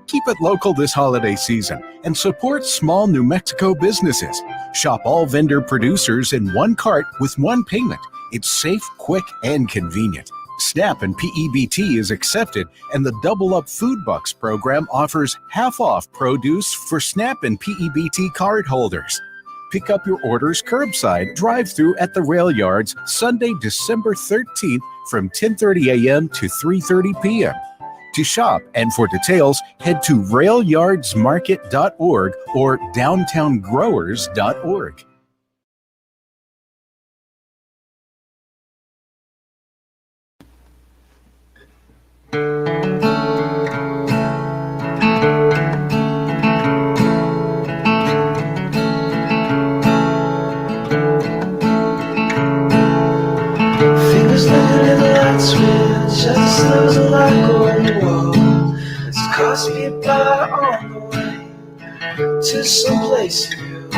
Keep it local this holiday season and support small New Mexico businesses. Shop all vendor producers in one cart with one payment. It's safe, quick, and convenient. SNAP and PEBT is accepted, and the Double Up Food Bucks program offers half-off produce for SNAP and PEBT card holders. Pick up your orders curbside drive-through at the Rail Yards Sunday, December 13th from 10:30 a.m. to 3:30 p.m. To shop and for details, head to railyardsmarket.org or downtowngrowers.org. Fingers living in the light switch, just there's a lot going wrong. It's cost me a bar on the way to some place new.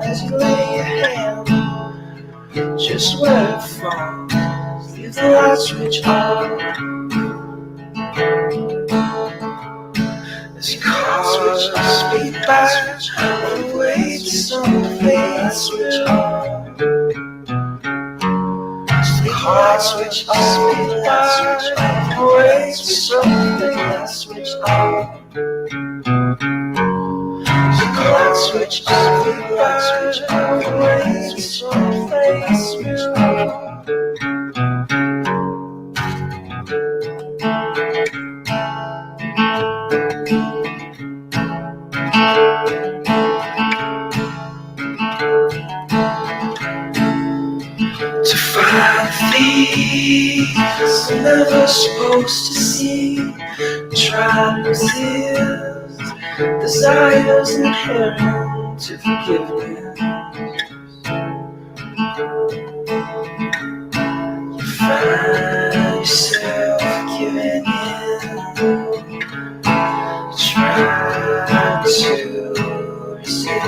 As you lay your hand just where it falls, leave the light switch on. As you call switch speed back and wait to some place switch on. Light switch on, light switch on, wait for something, light switch on. Light switch on, light switch on, wait for something, light switch on. To find thieves I'm never supposed to see, try to resist desires inherent to forgiveness. You find yourself giving in, trying to resist.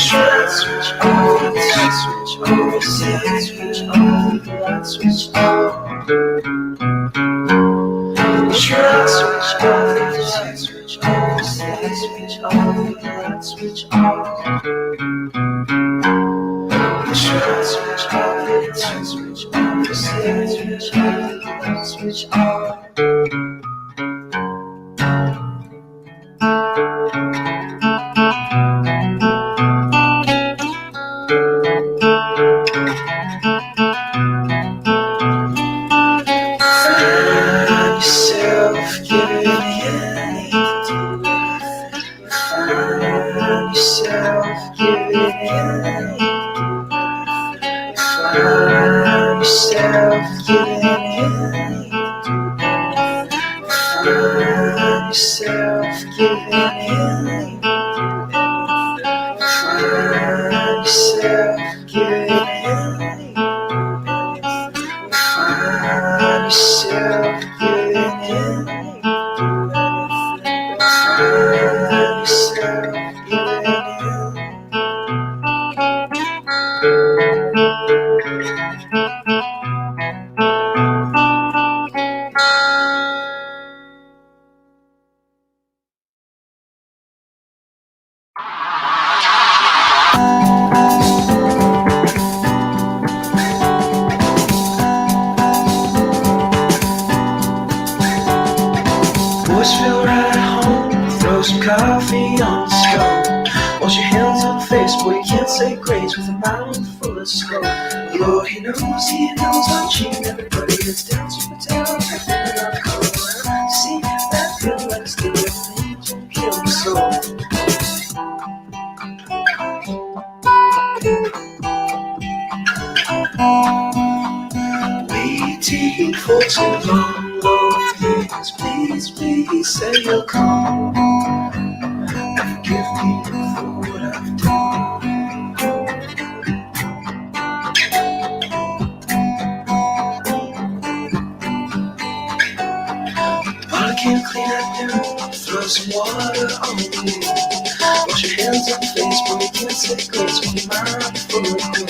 Try to switch off, light switch off, switch off, the light switch off. Try to switch off, light switch off, switch off, the light switch off. Try to switch off, light switch off, switch off, the light switch off. Boys feel right at home, throw some coffee on the stove. Wash your hands on the face, boy, you can't say grace with a mouth full of smoke. Lord, he knows I'm cheating. Everybody gets down to the town, figuring out the color around. See, that feeling like it's the real thing, don't kill the soul. Waiting for too long, Lord, please say you'll come and forgive me for what I've done. some water on you. Wash your hands on your face, boy, you can't say grace when your mind full of glue.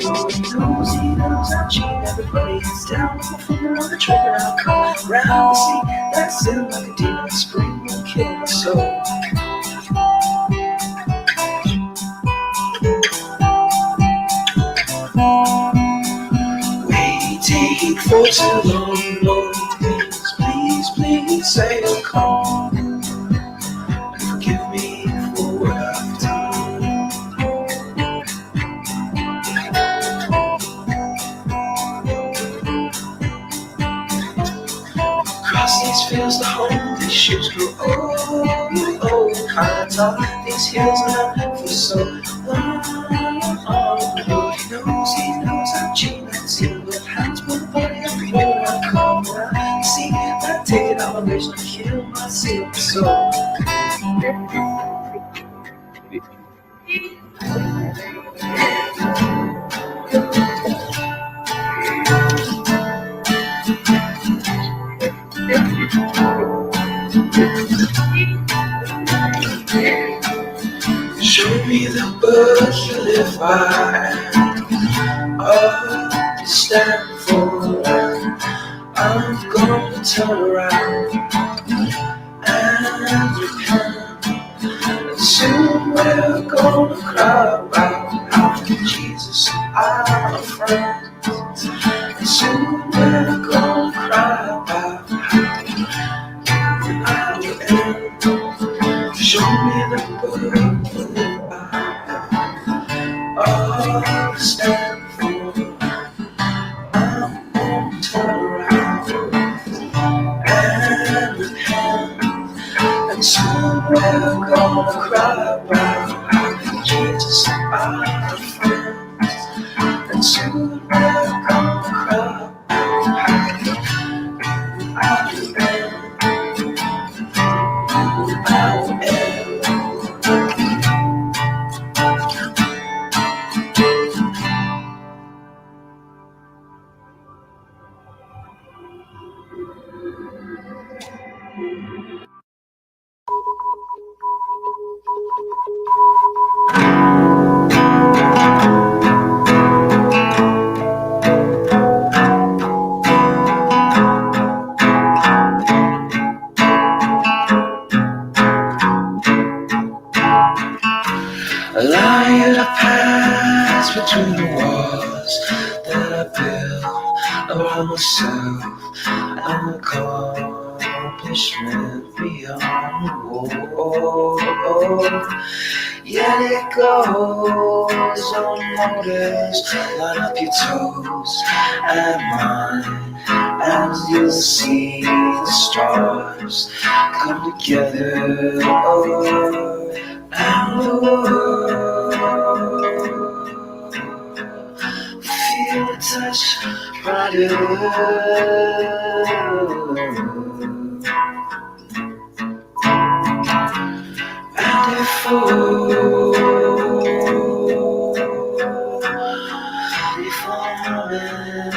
Lord knows he knows I'm cheating, everybody is down with my finger on the trigger. I'll come round to see that sin like a demon spring will kill my soul. Waiting for too long, Lord, please, please, please say you'll come and forgive me for what I've done. Across these fields, the home, these shoes grow old, kind of tall, these hills now for so long. Lord, he knows I'm cheating, I'm stealing little hands, but the body of the road, I'll come around. See, I take it all, I'm raging to kill my silver soul. Show me the birds you live by, to stand for. I'm gonna turn around and repent, and soon we're gonna cry about how Jesus our friend. And soon we're gonna cry about how I will end. Show me the birds you live by, to stand for. I'm gonna turn around and repent, and soon we're gonna cry about how Jesus our friend. And soon we're gonna cry about how I will end. I will end. A light I pass between the walls that I build around myself. I'm an accomplishment beyond the wall. Yet it goes unnoticed. Line up your toes and mine, and you'll see the stars come together. And the world feel a touch brighter. And it falls for a moment.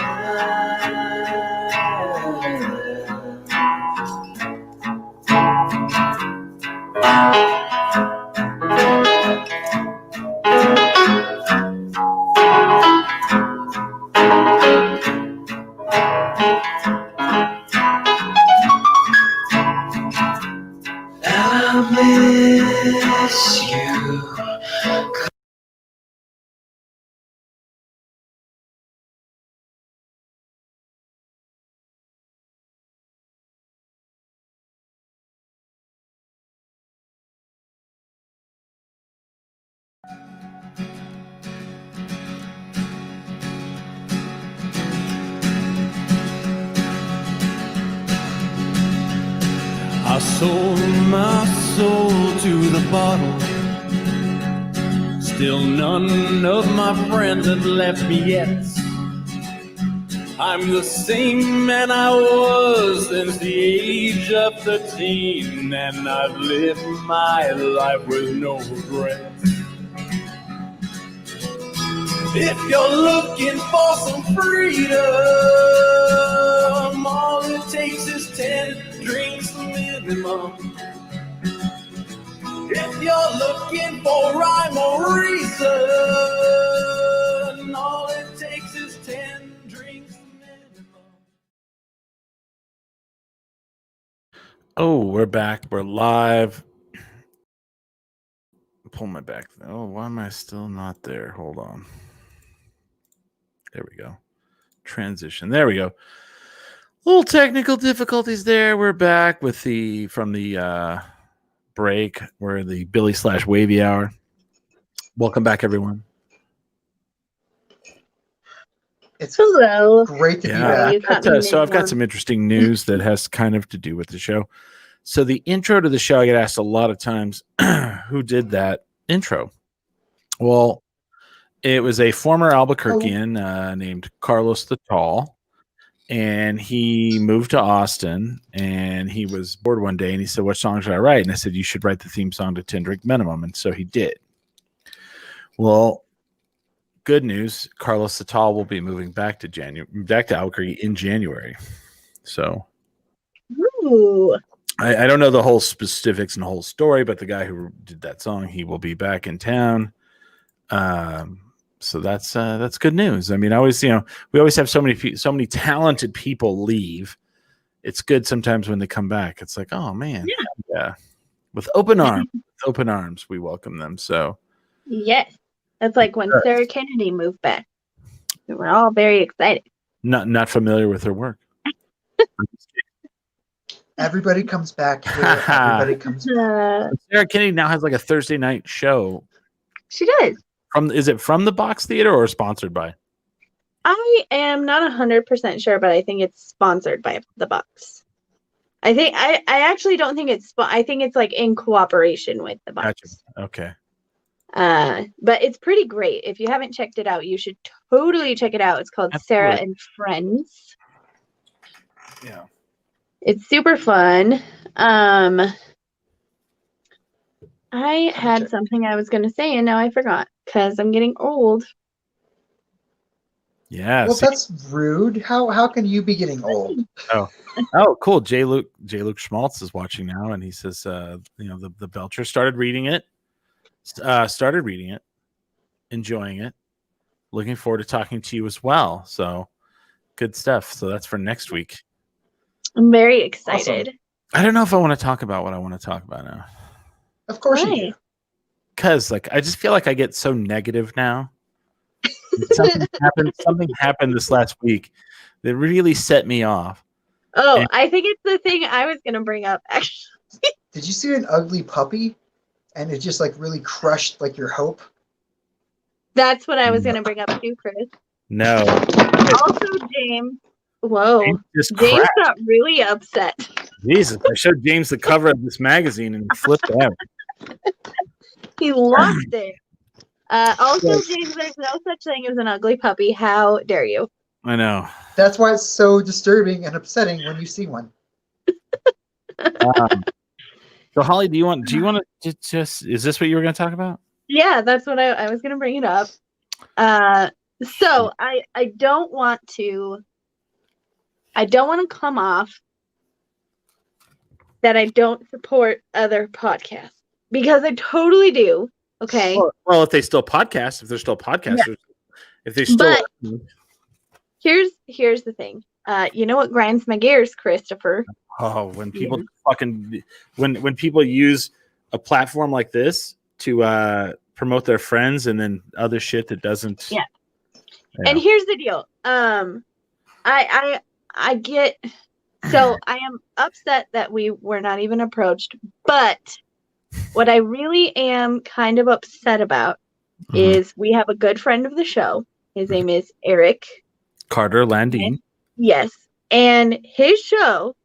I miss you. I sold my soul to the bottle. Still none of my friends have left me yet. I'm the same man I was since the age of 13, and I've lived my life with no regrets. If you're looking for some freedom, all it takes is 10 drinks minimum. If you're looking for rhyme or reason, all it takes is 10 drinks minimum. Oh, we're back. We're live. Pull my back. Oh, why am I still not there? Hold on. There we go. Transition. There we go. Little technical difficulties there. We're back with from the break. We're the Billy/Wavy Hour. Welcome back, everyone. It's Hello. great to be Yeah, back. so I've got some interesting news that has kind of to do with the show. So the intro to the show, I get asked a lot of times, who did that intro? Well, it was a former Albuquerquean named Carlos the Tall, and he moved to Austin, and he was bored one day, and he said, "What song should I write?" And I said, "You should write the theme song to 10 Drink Minimum," and so he did. Well, good news, Carlos the Tall will be moving back to Albuquerque in January. So Ooh. I don't know the whole specifics and the whole story, but the guy who did that song, he will be back in town. So that's good news. I mean, we always have so many talented people leave. It's good sometimes when they come back. It's like, oh man, yeah. With open arms, we welcome them. So Yes. That's like when Sarah Kennedy moved back. We were all very excited. Not familiar with her work. Everybody comes back here. Everybody comes back. Sarah Kennedy now has like a Thursday night show. She does. Is it from the Box Theater or sponsored by? I am not 100% sure, but I think it's sponsored by the Bucks. I actually don't think I think it's like in cooperation with the Bucks. Gotcha. Okay. But it's pretty great. If you haven't checked it out, you should totally check it out. It's called Absolutely. Sarah and Friends. Yeah. It's super fun. I had something I was going to say and now I forgot because I'm getting old. Yeah. Well, that's rude. How can you be getting old? Oh, cool. J. Luke Schmaltz is watching now, and he says, the Belcher started reading it, enjoying it, looking forward to talking to you as well. So good stuff. So that's for next week. I'm very excited. Awesome. I don't know if I want to talk about what I want to talk about now. Of course Why? you do. Because I just feel like I get so negative now. Something happened this last week that really set me off. Oh, And- I think it's the thing I was going to bring up, actually. Did you see an ugly puppy? And it just like really crushed like your hope? That's what I was going to bring up too, Chris. No. Also, James. Whoa. Just James crashed. got really upset. Jesus, I showed James the cover of this magazine and he flipped out. He lost it. Also, James, there's no such thing as an ugly puppy. How dare you? I know. That's why it's so disturbing and upsetting when you see one. So Holly, do you want to just is this what you were going to talk about? Yeah, that's what I was going to bring it up. So I don't want to come off that I don't support other podcasts because I totally do. Okay. Well, if they're still podcasters, if they still. But here's the thing. You know what grinds my gears, Christopher? Oh, when people when people use a platform like this to promote their friends and then other shit that doesn't. Yeah. And here's the deal. I get so I am upset that we were not even approached, but what I really am kind of upset about is we have a good friend of the show. His name is Eric Carter Landine. Yes. And his show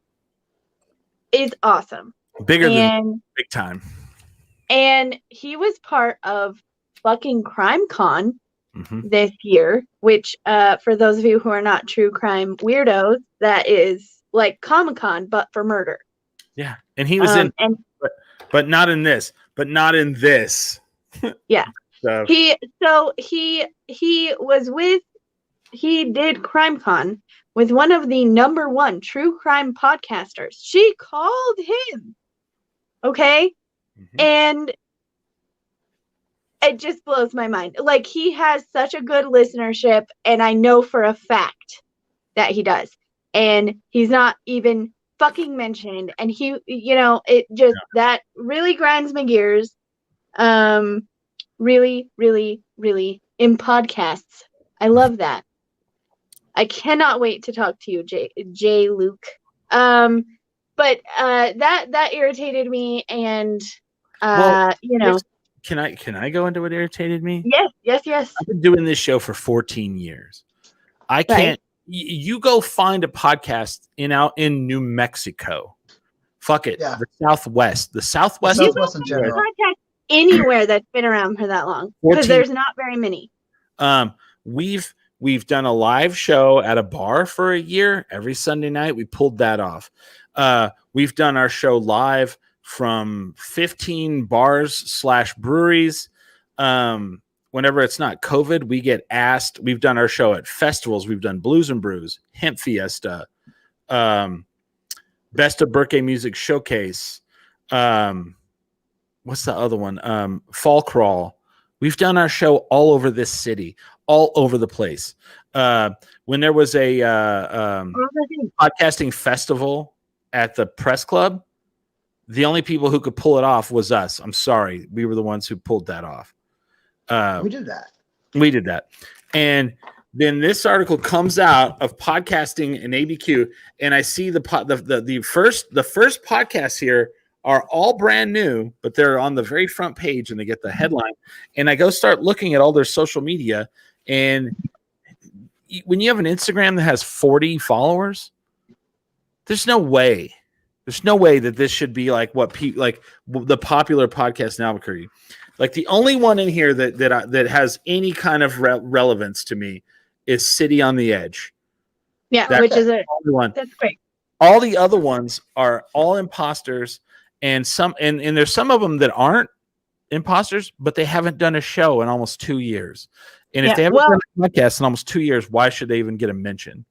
is awesome. Bigger than big time. And he was part of fucking Crime Con this year, which for those of you who are not true crime weirdos, that is like Comic-Con but for murder. Yeah. And he was but not in this. Yeah. So. He did CrimeCon with one of the #1 true crime podcasters. She called him Okay. Mhm. And it just blows my mind. Like, he has such a good listenership, and I know for a fact that he does. And he's not even fucking mentioned. And he, it just, that really grinds my gears. Really, really, really, in podcasts. I love that. I cannot wait to talk to you, Jay Luke. But that irritated me, and Well, you know, can I go into what irritated me? yes. I've been doing this show for 14 years. I can't. You go find a podcast in New Mexico. Fuck it. Yeah. The Southwest. The Southwest. You Southwest in can find a general. podcast anywhere that's been around for that long, 14 because there's not very many. We've done a live show at a bar for a year every Sunday night. We pulled that off. We've done our show live from 15 bars / breweries. Whenever it's not COVID, we get asked. We've done our show at festivals. We've done Blues and Brews, Hemp Fiesta, Best of Birthday Music Showcase. What's the other one? Fall Crawl. We've done our show all over this city, all over the place. When there was a podcasting festival at the press club, the only people who could pull it off was us. I'm sorry. We were the ones who pulled that off. We did that. We did that. And then this article comes out of podcasting and ABQ, and I see the first podcasts here are all brand new, but they're on the very front page and they get the headline. And I go start looking at all their social media, and when you have an Instagram that has 40 followers, there's no way that this should be like like the popular podcast in Albuquerque. Like, the only one in here that has any kind of relevance to me is City on the Edge. Yeah, which is one. That's great. All the other ones are all imposters, and there's some of them that aren't imposters, but they haven't done a show in almost 2 years. And if they haven't done a podcast in almost 2 years, why should they even get a mention?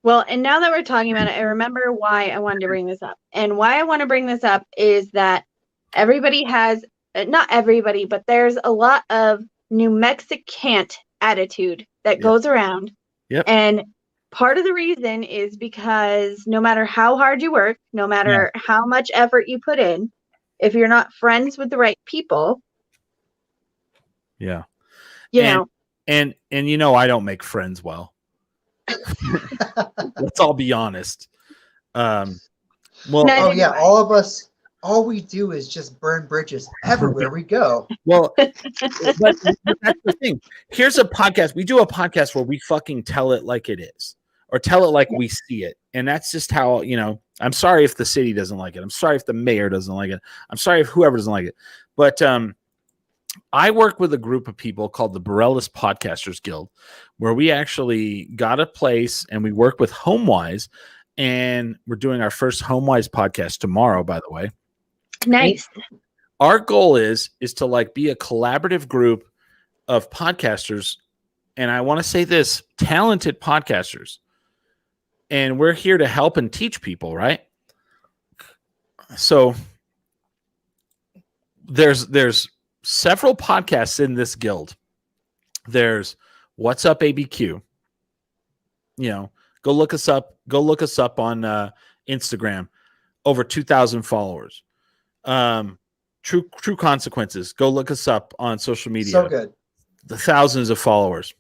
Well, and now that we're talking about it, I remember why I wanted to bring this up. And why I want to bring this up is that everybody has, not everybody, but there's a lot of New Mexican attitude that goes around. Yep. And part of the reason is because no matter how hard you work, no matter how much effort you put in, if you're not friends with the right people, you know. And I don't make friends well. Let's all be honest. All of us, all we do is just burn bridges everywhere we go. Well, but that's the thing. Here's a podcast. We do a podcast where we fucking tell it like it is, or tell it like we see it. And that's just how, I'm sorry if the city doesn't like it. I'm sorry if the mayor doesn't like it. I'm sorry if whoever doesn't like it. But I work with a group of people called the Borellis Podcasters Guild, where we actually got a place and we work with HomeWise, and we're doing our first HomeWise podcast tomorrow, by the way. Nice. Our goal is to like be a collaborative group of podcasters. And I want to say this, talented podcasters. And we're here to help and teach people, right? So there's several podcasts in this guild. There's What's Up ABQ. Go look us up. Go look us up on Instagram. Over 2,000 followers. True Consequences. Go look us up on social media. So good. The thousands of followers.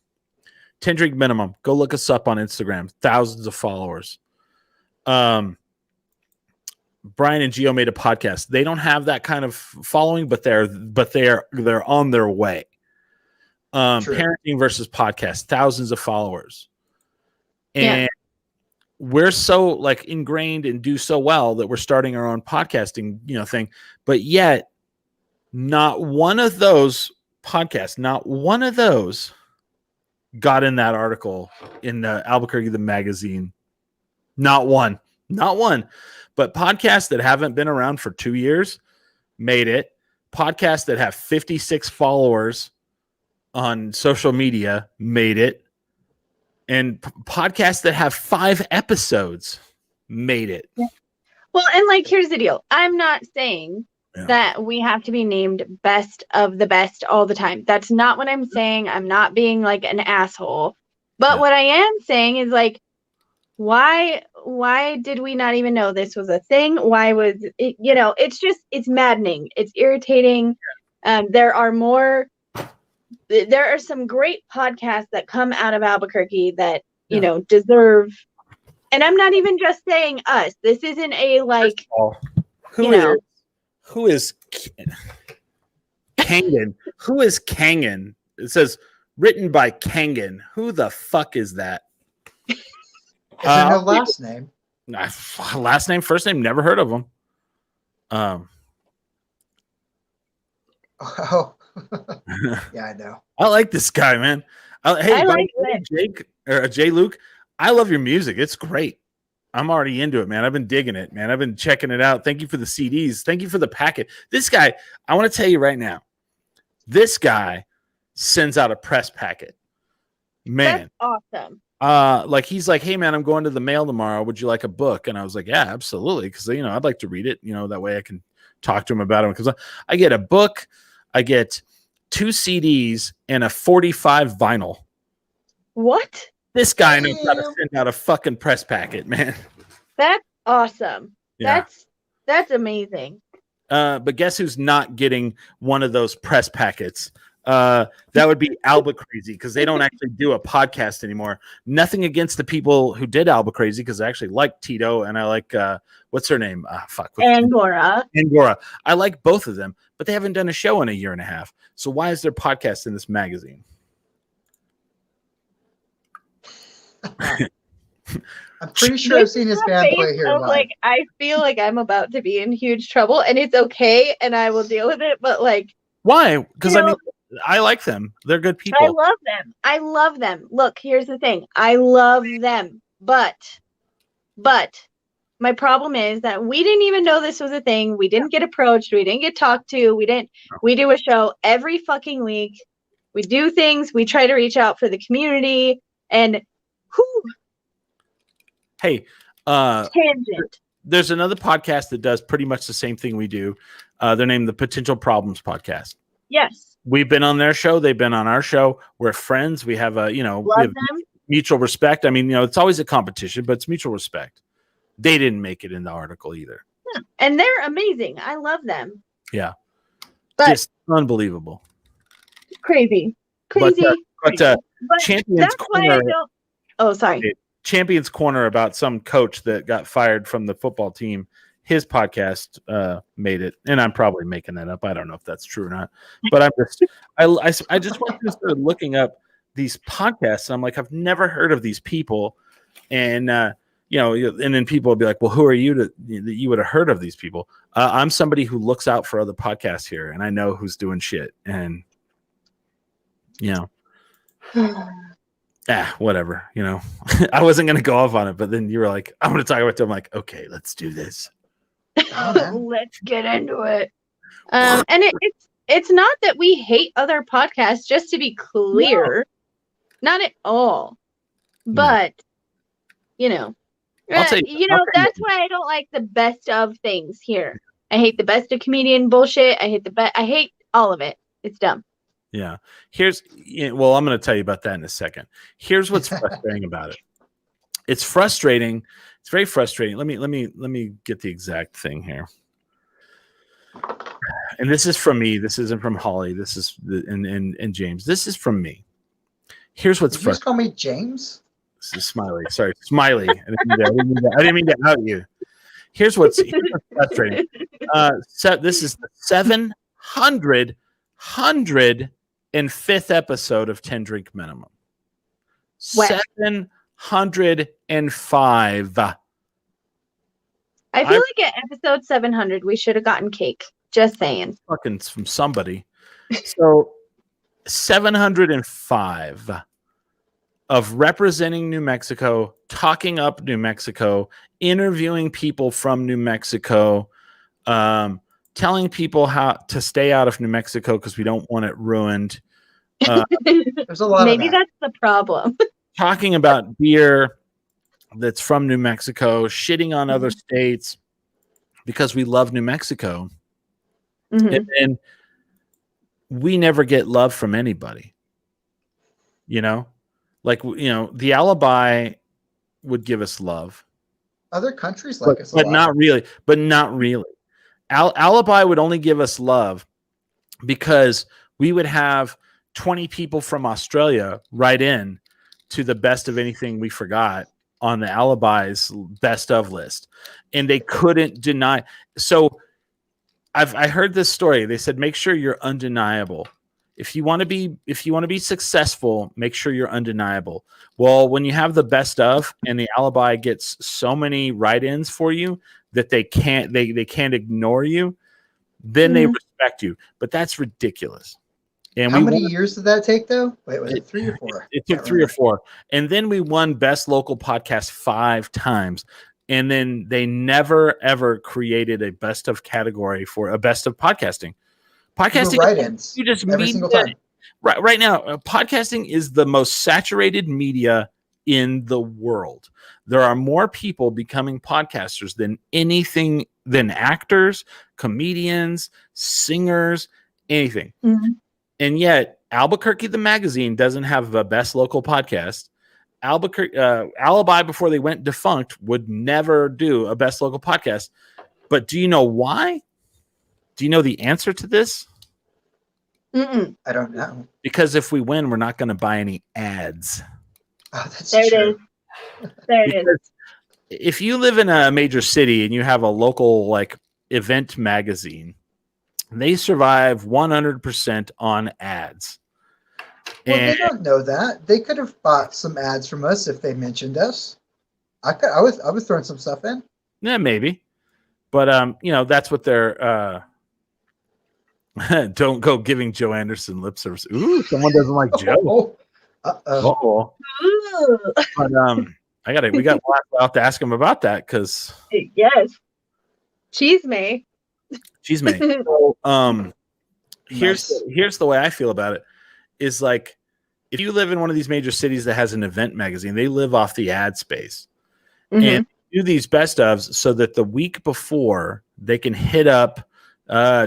10 Drink Minimum. Go look us up on Instagram. Thousands of followers. Brian and Gio made a podcast. They don't have that kind of following, but they're on their way. Parenting versus podcast. Thousands of followers. And we're so like ingrained and do so well that we're starting our own podcasting, thing. But yet, not one of those podcasts, not one of those got in that article in the Albuquerque the magazine. Not one. But podcasts that haven't been around for 2 years made it. Podcasts that have 56 followers on social media made it. And podcasts that have 5 episodes made it. Well, and like, here's the deal. I'm not saying Yeah. that we have to be named best of the best all the time. That's not what I'm saying. I'm not being like an asshole. But Yeah. what I am saying is like, why did we not even know this was a thing? Why was it, it's maddening. It's irritating. There are some great podcasts that come out of Albuquerque that, deserve. And I'm not even just saying us. This isn't a like, Who is Kangen? Who is Kangen? It says written by Kangen. Who the fuck is that? Is there no last name? Last name, first name, never heard of him. Oh, yeah, I know. I like this guy, man. Jake or Jay Luke. I love your music. It's great. I'm already into it, man. I've been digging it, man. I've been checking it out. Thank you for the CDs. Thank you for the packet. This guy, I want to tell you right now, this guy sends out a press packet. Man. That's awesome. Like he's like, hey man, I'm going to the mail tomorrow. Would you like a book? And I was like, yeah, absolutely. Cause I'd like to read it, that way I can talk to him about it. Cause I get a book, I get 2 CDs and a 45 vinyl. What? This guy knows how to send out a fucking press packet, man. That's awesome. Yeah. That's amazing. But guess who's not getting one of those press packets? That would be Albucrazy, because they don't actually do a podcast anymore. Nothing against the people who did Albucrazy, because I actually like Tito and I like what's her name? Angora. I like both of them, but they haven't done a show in a year and a half. So why is their podcast in this magazine? I'm pretty sure I've seen his band play here. Like, I feel like I'm about to be in huge trouble, and it's okay, and I will deal with it. But like, why? Because I like them. They're good people. I love them. Look, here's the thing. I love them, but my problem is that we didn't even know this was a thing. We didn't get approached. We didn't get talked to. We do a show every fucking week. We do things. We try to reach out for the community, and hey, tangent. There's another podcast that does pretty much the same thing we do. They're named the Potential Problems Podcast. Yes. We've been on their show. They've been on our show. We're friends. We have we have mutual respect. I mean, it's always a competition, but it's mutual respect. They didn't make it in the article either. Yeah. And they're amazing. I love them. Yeah. But just unbelievable. Crazy. But But Champions that's Corner. why I don't. Oh, sorry. Champions Corner about some coach that got fired from the football team. His podcast made it, and I'm probably making that up. I don't know if that's true or not, but I just went to start looking up these podcasts. And I'm like, I've never heard of these people, and and then people will be like, well, who are you that you would have heard of these people? I'm somebody who looks out for other podcasts here, and I know who's doing shit, and whatever. I wasn't gonna go off on it, but then you were like, I'm gonna talk about it. I'm like, okay, let's do this. Let's get into it. And it's not that we hate other podcasts, just to be clear. No. Not at all. But that's why I don't like the best of things here. I hate the best of comedian bullshit. I hate all of it. It's dumb. Yeah. I'm going to tell you about that in a second. Here's what's frustrating about it. It's frustrating. It's very frustrating. Let me get the exact thing here. And this is from me. This isn't from Holly. This is and James. This is from me. Here's what's frustrating. Just call me James. This is Smiley. Sorry, Smiley. I didn't mean to out you. Here's what's frustrating. This is the 705th episode of 10 Drink Minimum. Wow. 705. I feel like at episode 700 we should have gotten cake. Just saying. Fucking from somebody. So 705 of representing New Mexico, talking up New Mexico, interviewing people from New Mexico, telling people how to stay out of New Mexico because we don't want it ruined. There's a lot. Maybe that's the problem. Talking about beer that's from New Mexico, shitting on other states because we love New Mexico. Mhm. And then we never get love from anybody. You know, like, the Alibi would give us love, Other countries like us a but lot. not really. But not really. Alibi would only give us love because we would have 20 people from Australia write in to the best of anything we forgot on the Alibi's best of list, and they couldn't deny. So I heard this story. They said, make sure you're undeniable. If you want to be successful, make sure you're undeniable. Well, when you have the best of and the Alibi gets so many write-ins for you that they can't ignore you, then they respect you. But that's ridiculous. And How many years did that take, though? Wait, was it 3 or 4? It took 3 or 4. And then we won Best Local Podcast 5 times. And then they never, ever created a best of category for a best of podcasting. Podcasting, write-ins you just every meet single time. Right now, podcasting is the most saturated media in the world. There are more people becoming podcasters than actors, comedians, singers, anything. Mhm. And yet, Albuquerque the magazine doesn't have a best local podcast. Alibi, before they went defunct, would never do a best local podcast. But do you know why? Do you know the answer to this? Mm-mm. I don't know. Because if we win, we're not going to buy any ads. Oh, that's There it true. is. There it is. Because if you live in a major city and you have a local like event magazine, they survive 100% on ads. Well, And they don't know that. They could have bought some ads from us if they mentioned us. I was throwing some stuff in. yeah, maybe. But that's what they're don't go giving Joe Anderson lip service. Ooh, someone doesn't like Joe. Uh-oh. Uh-oh. Ooh. But we got to ask him about that because Yes. Cheese me. she's me. So, Nice. here's the way I feel about it is like if you live in one of these major cities that has an event magazine, they live off the ad space and do these best ofs so that the week before they can hit up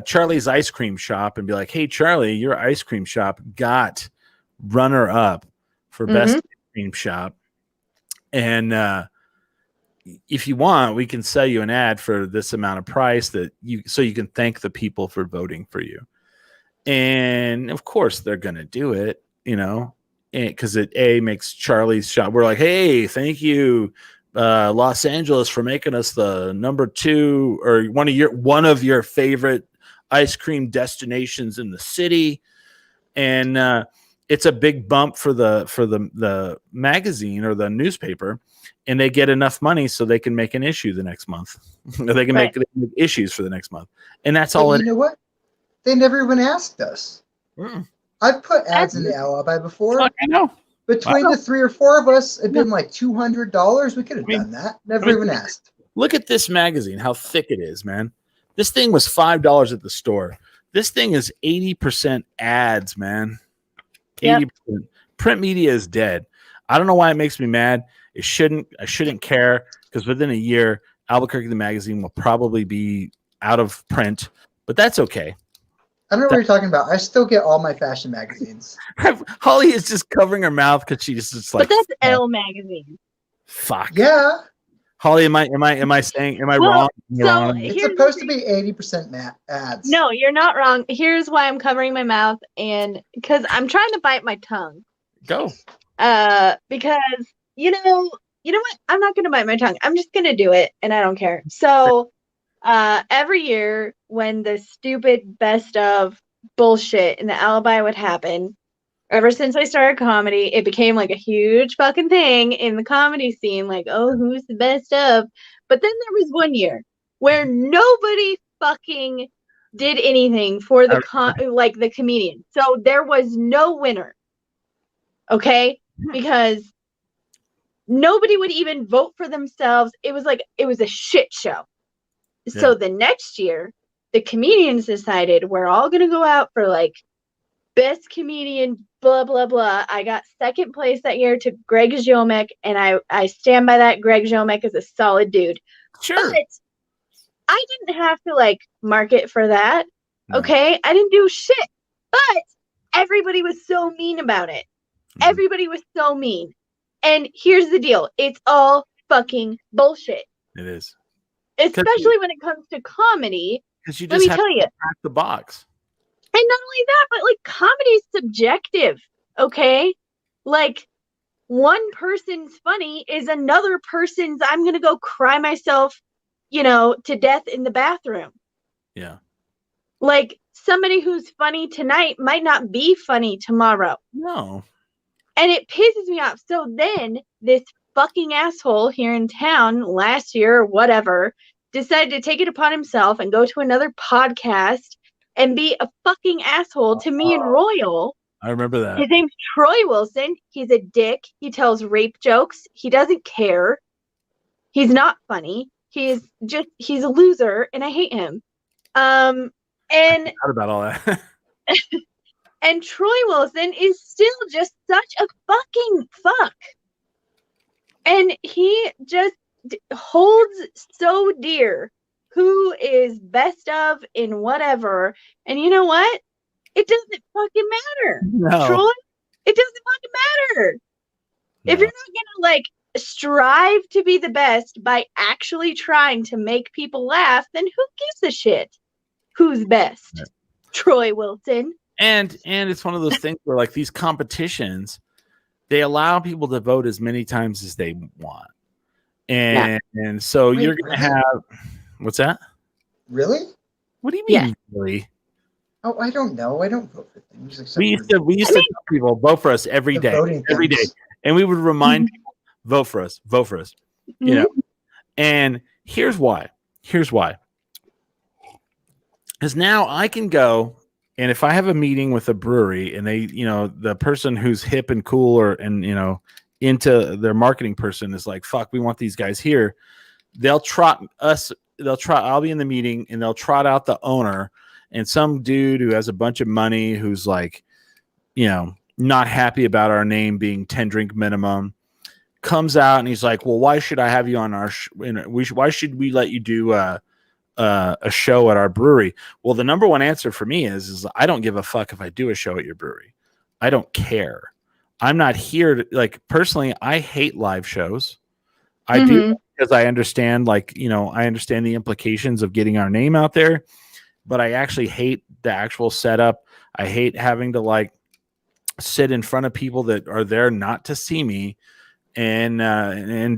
Charlie's ice cream shop and be like, hey, Charlie, your ice cream shop got runner up for best ice cream shop. And if you want, we can sell you an ad for this amount of price so you can thank the people for voting for you. And of course they're going to do it, because it makes Charlie's shop. We're like, hey, thank you, Los Angeles, for making us the number 2 or one of your favorite ice cream destinations in the city. And it's a big bump for the magazine or the newspaper, and they get enough money so they can make an issue the next month. They can make issues for the next month, and that's all. But you know what? They never even asked us. Mm. I've put ads in the Alibi before. Fuck, I know. Between the 3 or 4 of us, it'd been like $200. We could have done that. Never even asked. Look at this magazine, how thick it is, man. This thing was $5 at the store. This thing is 80% ads, man. 80%. Print media is dead. I don't know why it makes me mad. I shouldn't care because within a year, Albuquerque the magazine will probably be out of print, but that's okay. I don't know what you're talking about. I still get all my fashion magazines. Holly is just covering her mouth because she just like. But that's Elle magazine. Fuck. Yeah, Holly, am I saying? Am I Well, wrong? so Wrong? it's Here's supposed the to be 80% ads. No, you're not wrong. Here's why I'm covering my mouth, and because I'm trying to bite my tongue. Go. Because you know what? I'm not gonna bite my tongue. I'm just gonna do it, and I don't care. So, every year when the stupid best of bullshit in the Alibi would happen, ever since I started comedy, it became like a huge fucking thing in the comedy scene. Like, oh, who's the best of? But then there was one year where nobody fucking did anything for the the comedian. So there was no winner. Okay? Because nobody would even vote for themselves. It was a shit show. Yeah. So the next year, the comedians decided we're all going to go out for like best comedian, blah, blah, blah. I got second place that year to Greg Jomek, and I stand by that. Greg Jomek is a solid dude. Sure. But I didn't have to like market for that. No. Okay, I didn't do shit, but everybody was so mean about it. Mhm. Everybody was so mean. And here's the deal: it's all fucking bullshit. It is. Especially when it comes to comedy. Because you Let just me have tell to you. pack the box. And not only that, but like comedy is subjective, okay? Like one person's funny is another person's I'm gonna go cry myself, to death in the bathroom. Yeah. Like somebody who's funny tonight might not be funny tomorrow. No. And it pisses me off. So then this fucking asshole here in town last year or whatever decided to take it upon himself and go to another podcast and be a fucking asshole to me and Royal. I remember that. His name's Troy Wilson. He's a dick. He tells rape jokes. He doesn't care. He's not funny. He's a loser and I hate him. And How about all that? and Troy Wilson is still just such a fucking fuck. And he just holds so dear who is best of in whatever. And you know what? It doesn't fucking matter. No. Troy, it doesn't fucking matter. If No. you're not going to strive to be the best by actually trying to make people laugh, then who gives a shit? Who's best? Yeah. Troy Wilson. And it's one of those things where like these competitions, they allow people to vote as many times as they want. And so Wait, you're gonna really? have what's that? Really? What do you Yeah. mean really? Oh, I don't know. I don't vote for things except We used to tell people vote for us every the day. voting Every day. things. And we would remind people, vote for us, vote for us. You know. And here's why. Because now I can go, and if I have a meeting with a brewery and they, the person who's hip and cool into their marketing person is like, fuck, we want these guys here. I'll be in the meeting and they'll trot out the owner and some dude who has a bunch of money who's like, not happy about our name being 10 drink minimum comes out and he's like, well, why should I have you on our why should we let you do a show at our brewery? Well, the number one answer for me is I don't give a fuck if I do a show at your brewery. I don't care. I'm not here to personally, I hate live shows. I do because I understand I understand the implications of getting our name out there, but I actually hate the actual setup. I hate having to sit in front of people that are there not to see me and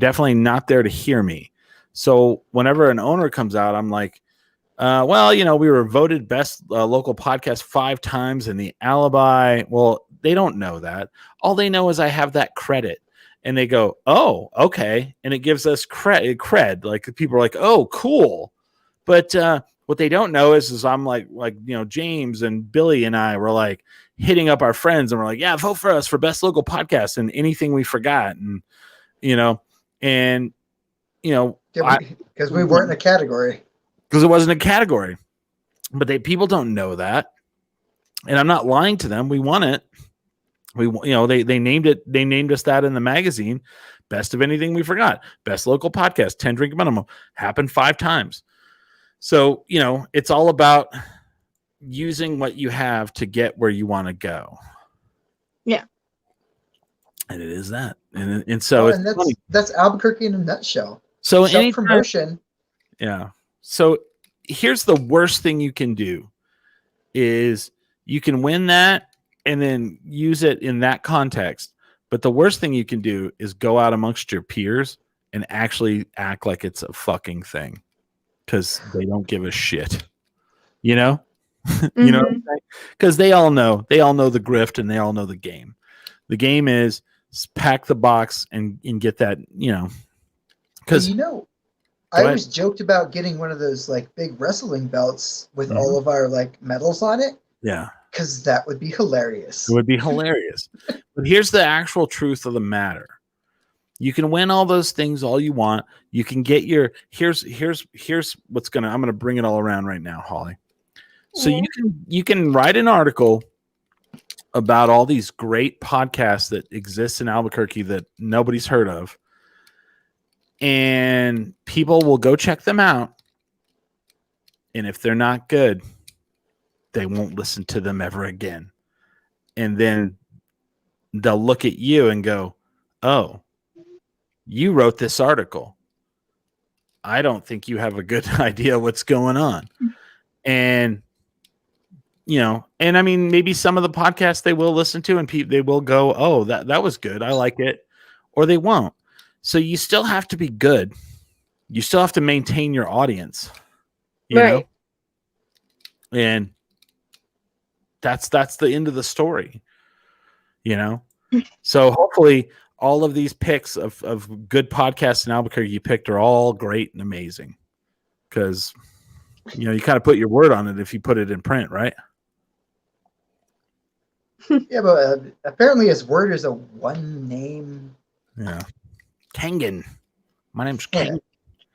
definitely not there to hear me. So whenever an owner comes out, I'm like, we were voted best local podcast 5 times in the Alibi. Well, they don't know that. All they know is I have that credit. And they go, oh, okay. And it gives us cred. Like people are like, oh, cool. But what they don't know is I'm like James and Billy and I were like hitting up our friends and we're like, yeah, vote for us for best local podcast and anything we forgot. And, because we weren't in a category. Because it wasn't a category. But people don't know that. And I'm not lying to them. We won it. They named it. They named us that in the magazine. Best of anything we forgot. Best local podcast. 10 drink minimum. Happened 5 times. So it's all about using what you have to get where you want to go. Yeah. And it is that. And so it's funny. That's Albuquerque in a nutshell. So Self-promotion. Yeah. So here's the worst thing you can do is you can win that and then use it in that context. But the worst thing you can do is go out amongst your peers and actually act like it's a fucking thing because they don't give a shit. You know what I'm saying? Because they all know the grift and they all know the game. The game is pack the box and get that, because I always joked about getting one of those big wrestling belts with all of our medals on it. Yeah. Because that would be hilarious. It would be hilarious. But here's the actual truth of the matter. You can win all those things all you want. You can get here's what's I'm gonna bring it all around right now, Holly. So you can write an article about all these great podcasts that exist in Albuquerque that nobody's heard of. And people will go check them out. And if they're not good, they won't listen to them ever again. And then they'll look at you and go, oh, you wrote this article. I don't think you have a good idea what's going on. And, you know, and I mean, maybe some of the podcasts they will listen to and they will go, oh, that was good. I like it. Or they won't. So you still have to be good. You still have to maintain your audience, you know? And that's the end of the story, you know? So hopefully all of these picks of good podcasts in Albuquerque you picked are all great and amazing, because, you know, you kind of put your word on it if you put it in print, right? Yeah, but apparently his word is a one name. Yeah. Kangen. My name's Yeah.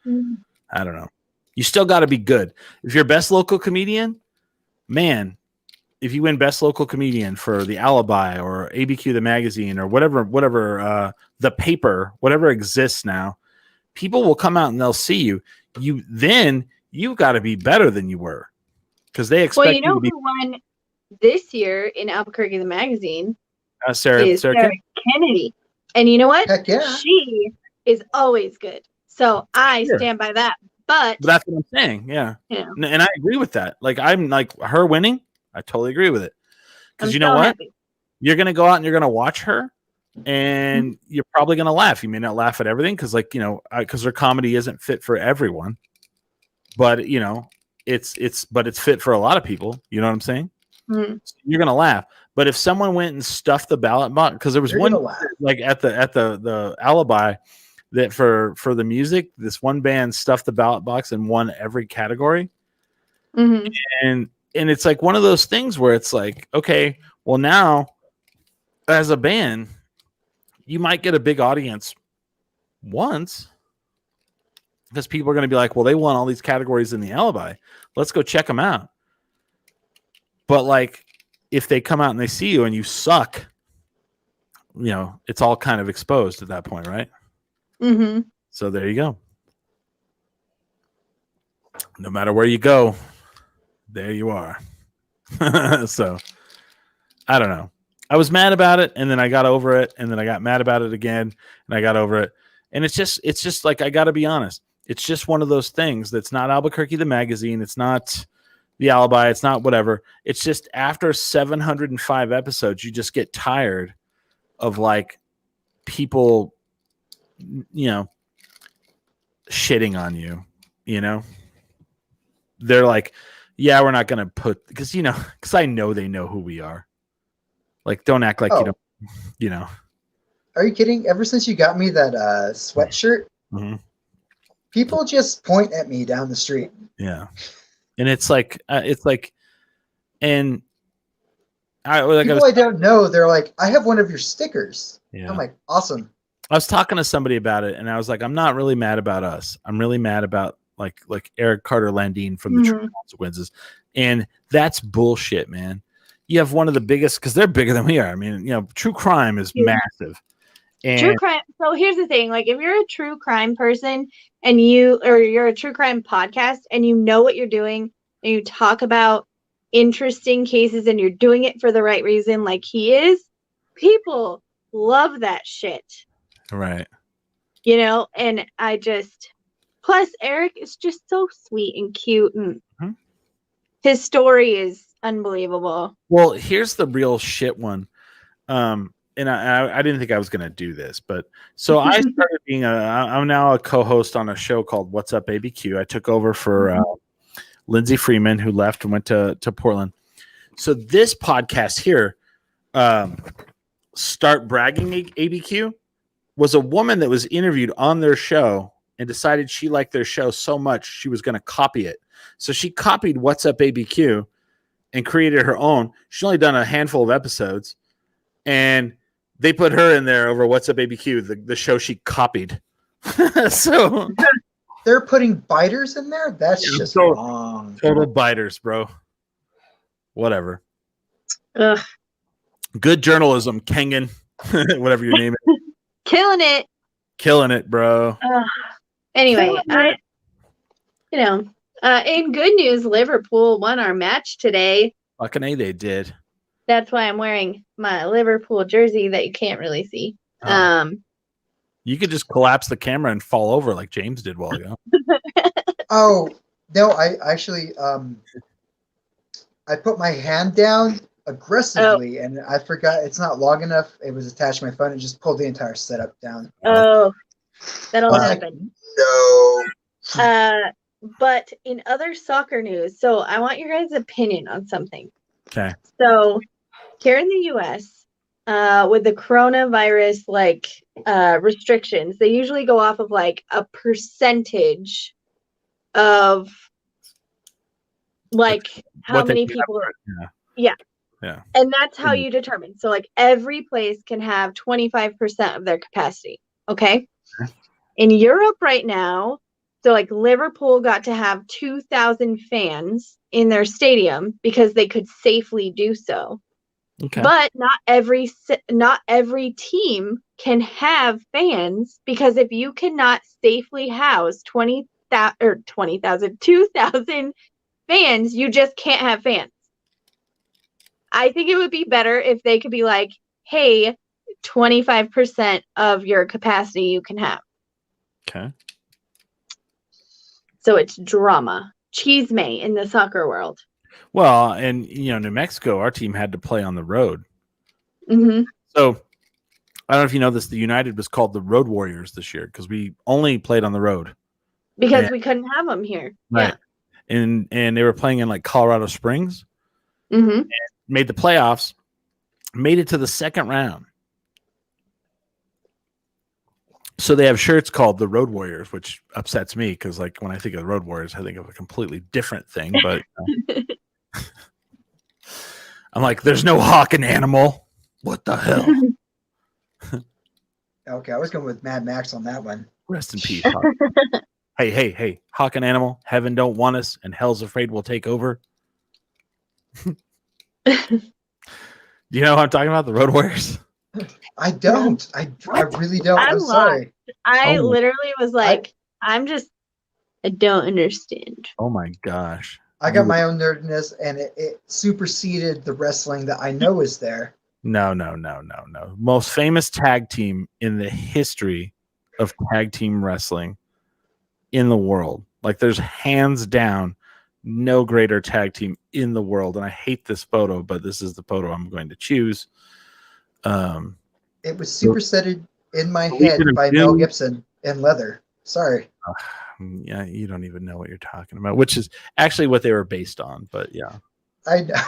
Kangen. I don't know. You still got to be good. If you're best local comedian, man, if you win best local comedian for the Alibi or ABQ the magazine or whatever the paper, whatever exists now, people will come out and they'll see you. You've got to be better than you were, because they expect Well, you know to be. who won this year in Albuquerque the magazine Sarah is Sarah Kennedy. And you know what? Heck yeah. She is always good. So I Sure. stand by that. But That's what I'm saying. Yeah. Yeah. And I agree with that. Like, I'm like, her winning, I totally agree with it. Because I'm you know so what? happy. You're going to go out and you're going to watch her, and you're probably going to laugh. You may not laugh at everything because, like, you know, because her comedy isn't fit for everyone. But, you know, it's fit for a lot of people. You know what I'm saying? Mhm. So you're going to laugh. But if someone went and stuffed the ballot box, because there was You're one, gonna laugh. like at the Alibi, that for the music, this one band stuffed the ballot box and won every category. Mhm. And it's like one of those things where it's like, okay, well, now as a band, you might get a big audience once, because people are going to be like, well, they won all these categories in the Alibi. Let's go check them out. But like, if they come out and they see you and you suck, you know, it's all kind of exposed at that point, right? Mhm. So there you go. No matter where you go, there you are. So I don't know. I was mad about it, and then I got over it, and then I got mad about it again, and I got over it. And it's just like, I got to be honest. It's just one of those things that's not Albuquerque the magazine. It's not the Alibi. It's not whatever. It's just after 705 episodes, you just get tired of like people, you know, shitting on you, you know? They're like, yeah, we're not going to put, because, you know, because I know they know who we are. Like, don't act like you don't, you know. Are you kidding? Ever since you got me that sweatshirt, people just point at me down the street. Yeah. And it's like, and People I don't know, they're like, I have one of your stickers. Yeah. I'm like, awesome. I was talking to somebody about it, and I was like, I'm not really mad about us. I'm really mad about like Eric Carter Landine from the True Consequences. And that's bullshit, man. You have one of the biggest, because they're bigger than we are. I mean, you know, true crime is massive. And True crime. So here's the thing: like, if you're a true crime person and you're a true crime podcast and you know what you're doing and you talk about interesting cases and you're doing it for the right reason, like he is, people love that shit. Right. You know, and plus Eric is just so sweet and cute, and his story is unbelievable. Well, here's the real shit one. And I didn't think I was going to do this, but so I started being I'm now a co-host on a show called What's Up ABQ. I took over for Lindsay Freeman, who left and went to Portland. So this podcast here, Start Bragging ABQ, was a woman that was interviewed on their show and decided she liked their show so much she was going to copy it. So she copied What's Up ABQ and created her own. She's only done a handful of episodes, and they put her in there over What's Up ABQ, the show she copied. So they're putting biters in there? That's just wrong. Total biters, bro. Whatever. Ugh. Good journalism, Kengan. Whatever your name is. Killing it. Killing it, bro. Anyway, in good news, Liverpool won our match today. Fucking A, they did. That's why I'm wearing my Liverpool jersey that you can't really see. Oh. You could just collapse the camera and fall over like James did a while ago. Oh no, I actually I put my hand down aggressively and I forgot it's not long enough. It was attached to my phone and just pulled the entire setup down. Oh, that'll Like, happen. no. But in other soccer news, so I want your guys' opinion on something. Okay. So here in the US, with the coronavirus restrictions, they usually go off of like a percentage of like how What they many do people are. after- Yeah. And that's how you determine. So like every place can have 25% of their capacity. Okay. In Europe right now, so like Liverpool got to have 2,000 fans in their stadium because they could safely do so. Okay. But not every team can have fans, because if you cannot safely house 2,000 fans, you just can't have fans. I think it would be better if they could be like, hey, 25% of your capacity you can have. Okay. So it's drama. Chisme in the soccer world. Well, and New Mexico, our team had to play on the road. Mm-hmm. So I don't know if you know this, the United was called the Road Warriors this year because we only played on the road. Because we couldn't have them here. Right. Yeah. And they were playing in like Colorado Springs. Mm-hmm. Made the playoffs, made it to the second round. So they have shirts called the Road Warriors, which upsets me because like when I think of the Road Warriors, I think of a completely different thing. But I'm like, there's no hawk and animal. What the hell? Okay, I was going with Mad Max on that one. Rest in peace. Hawk. Hey. Hawk and animal. Heaven don't want us and hell's afraid we'll take over. Do you know what I'm talking about? The Road Warriors? I don't. I really don't. I'm sorry. I literally was like, I don't understand. Oh my gosh. I got my own nerdness, and it superseded the wrestling that I know is there. No. Most famous tag team in the history of tag team wrestling in the world. Like there's hands down no greater tag team in the world. And I hate this photo, but this is the photo I'm going to choose. It was superseded in my head by Mel Gibson in leather. Sorry. Yeah, you don't even know what you're talking about, which is actually what they were based on. But yeah, I know.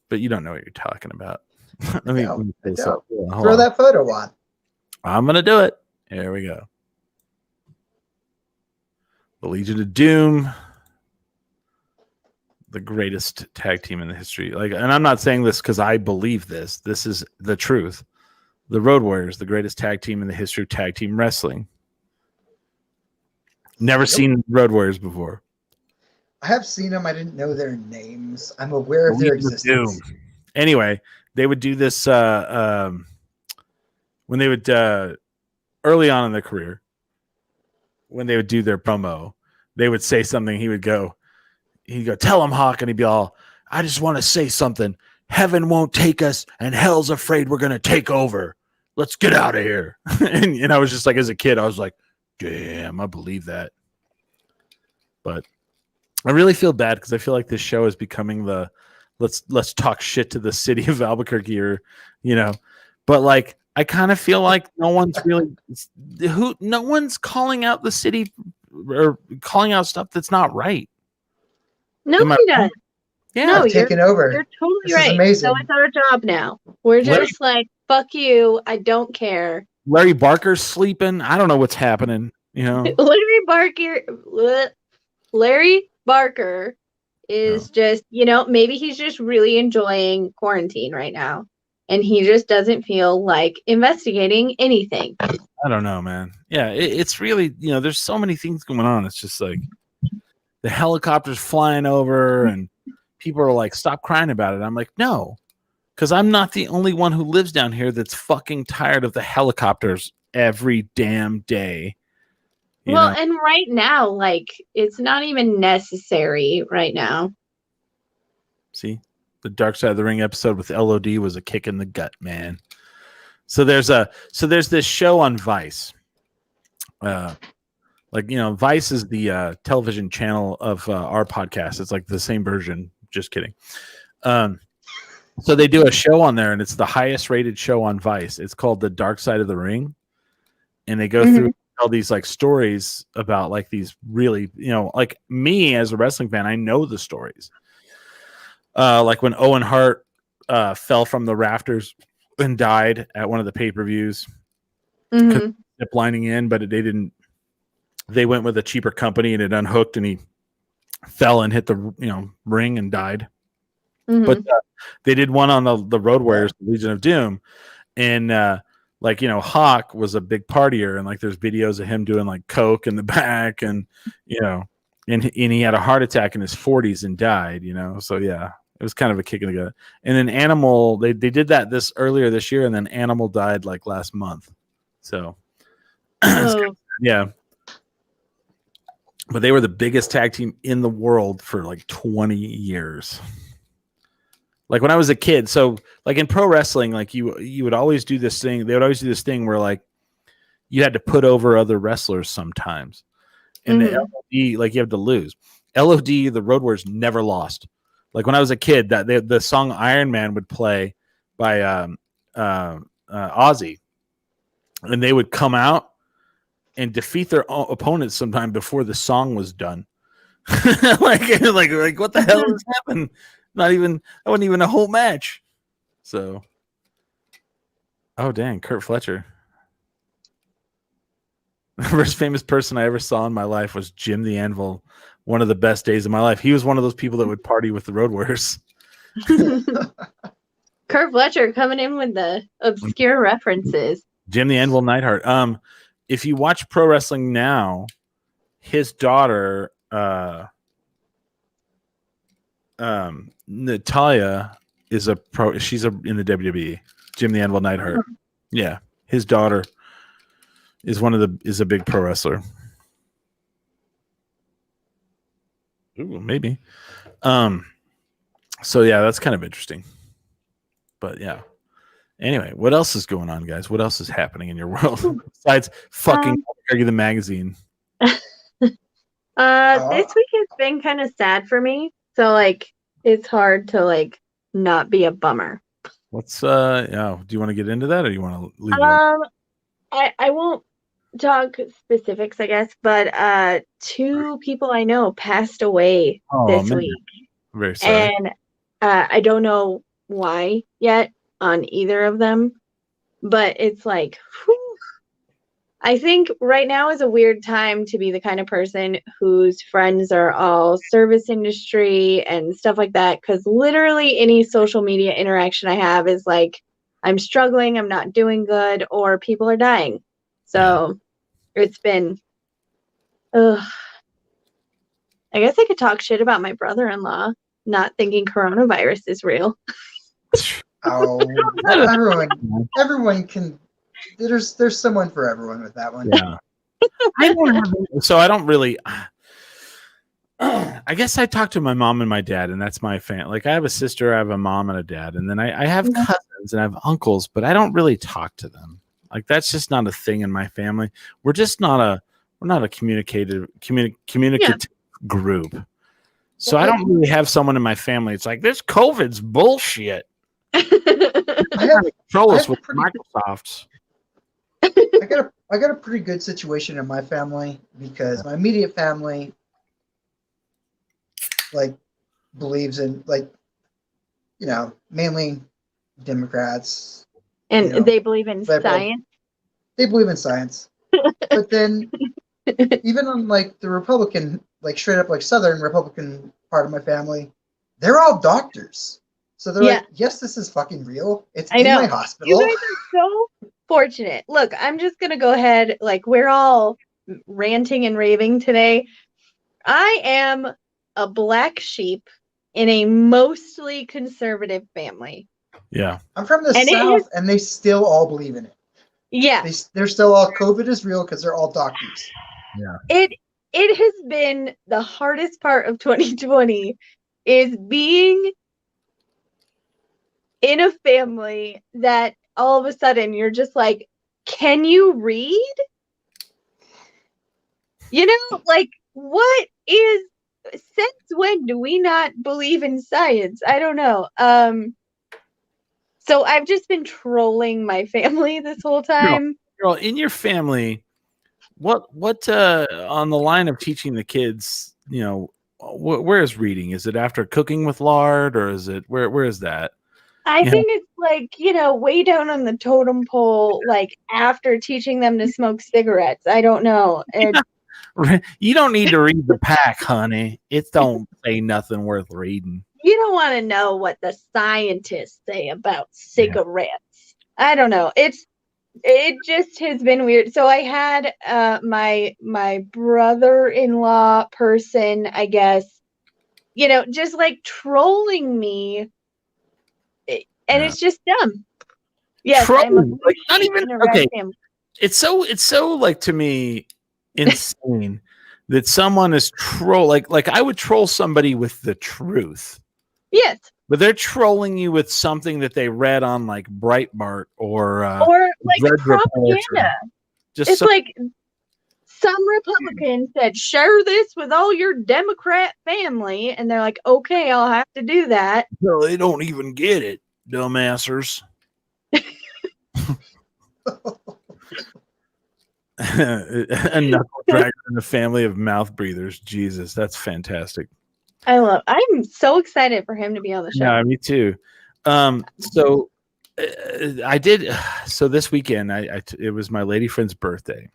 But you don't know what you're talking about. Let me say something. Throw that photo on. I'm gonna do it. Here we go. The Legion of Doom, the greatest tag team in the history. And I'm not saying this because I believe this. This is the truth. The Road Warriors, the greatest tag team in the history of tag team wrestling. Never seen Road Warriors before. I have seen them. I didn't know their names. I'm aware of their existence. Anyway, they would do this when they would early on in their career. When they would do their promo, they would say something. He'd go, tell him, Hawk, and he'd be all, I just want to say something. Heaven won't take us, and hell's afraid we're going to take over. Let's get out of here. and I was just like, as a kid, I was like, damn, I believe that. But I really feel bad because I feel like this show is becoming the let's talk shit to the city of Albuquerque, or but like I kind of feel like no one's calling out the city or calling out stuff that's not right. Nobody does. Yeah, no, taking over. You're totally this right. Is amazing. So it's our job now. We're just like, fuck you. I don't care. Larry Barker's sleeping. I don't know what's happening. Larry Barker is just, maybe he's just really enjoying quarantine right now. And he just doesn't feel like investigating anything. I don't know, man. Yeah, it's really, there's so many things going on. It's just like the helicopters flying over and people are like, stop crying about it. I'm like, no, because I'm not the only one who lives down here that's fucking tired of the helicopters every damn day. And right now, like, it's not even necessary right now. See, the Dark Side of the Ring episode with LOD was a kick in the gut, man. So there's this show on Vice. Vice is the television channel of our podcast. It's like the same version. Just kidding. So they do a show on there, and it's the highest rated show on Vice. It's called The Dark Side of the Ring, and they go through all these like stories about like these really, like me as a wrestling fan, I know the stories. Like when Owen Hart fell from the rafters and died at one of the pay-per-views, zip lining in, but they didn't. They went with a cheaper company, and it unhooked, and he fell and hit the ring and died. But they did one on the Road Warriors, the Legion of Doom, and Hawk was a big partier, and like there's videos of him doing like coke in the back, and and he had a heart attack in his 40s and died. So yeah, it was kind of a kick in the gut. And then Animal, they did that earlier this year, and then Animal died like last month. So yeah. But they were the biggest tag team in the world for like 20 years. Like when I was a kid, so like in pro wrestling, like you would always do this thing. They would always do this thing where like you had to put over other wrestlers sometimes, and the LOD, like you have to lose. LOD, the Road Warriors, never lost. Like when I was a kid, that the song Iron Man would play by Ozzy, and they would come out and defeat their opponents sometime before the song was done. like what the hell has happened? That wasn't even a whole match. So, oh dang, Kurt Fletcher. The first famous person I ever saw in my life was Jim the Anvil. One of the best days of my life. He was one of those people that would party with the Road Warriors. Kurt Fletcher coming in with the obscure references. Jim the Anvil Neidhart. If you watch pro wrestling now, his daughter, Natalia, is a pro. She's in the WWE. Jim the Anvil Neidhart. Yeah, his daughter is a big pro wrestler. Ooh, maybe. So yeah, that's kind of interesting. But yeah. Anyway, what else is going on, guys? What else is happening in your world besides fucking the magazine? This week has been kind of sad for me, so like it's hard to like not be a bummer. What's do you want to get into that, or do you want to leave it? I won't talk specifics, I guess, but 2 people I know passed away this week. Very sorry. And I don't know why yet on either of them, but it's like, whew. I think right now is a weird time to be the kind of person whose friends are all service industry and stuff like that, because literally any social media interaction I have is like, I'm struggling, I'm not doing good, or people are dying. So it's been, I guess I could talk shit about my brother-in-law, not thinking coronavirus is real. Oh, everyone can. There's someone for everyone with that one. Yeah. I don't really. I guess I talk to my mom and my dad, and that's my family. Like I have a sister, I have a mom and a dad, and then I have cousins and I have uncles, but I don't really talk to them. Like that's just not a thing in my family. We're not a communicative group. So I don't really have someone in my family. It's like this COVID's bullshit. Control us with Microsoft. I got a pretty good situation in my family because my immediate family like believes in mainly Democrats. And they believe in science. They believe in science. But then even on like the Republican, like straight up like Southern Republican part of my family, they're all doctors. So they're like, yes, this is fucking real. It's in my hospital. You guys are so fortunate. Look, I'm just going to go ahead. Like, we're all ranting and raving today. I am a black sheep in a mostly conservative family. Yeah. I'm from the South, and they still all believe in it. Yeah. They're still all COVID is real because they're all doctors. Yeah. It has been the hardest part of 2020 is being in a family that all of a sudden you're just like, can you read? You know, like, what is, since when do we not believe in science? I don't know. So I've just been trolling my family this whole time. Girl, in your family, what on the line of teaching the kids, you know, where is reading? Is it after cooking with lard, or is it where is that? I think it's like, you know, way down on the totem pole, like after teaching them to smoke cigarettes. I don't know. You don't need to read the pack, honey. It don't say nothing worth reading. You don't want to know what the scientists say about cigarettes. I don't know. It just has been weird. So I had my brother-in-law person, I guess, you know, just like trolling me. And it's just dumb. Yes, I'm like not even okay. Family. It's so like, to me, insane that someone is troll like I would troll somebody with the truth. Yes. But they're trolling you with something that they read on like Breitbart or like propaganda. It's like some Republican said, share this with all your Democrat family, and they're like, okay, I'll have to do that. No, they don't even get it, dumbassers. A knuckle dragger in a family of mouth breathers. Jesus, that's fantastic. I'm so excited for him to be on the show. Yeah, me too. So I did. So this weekend, it was my lady friend's birthday.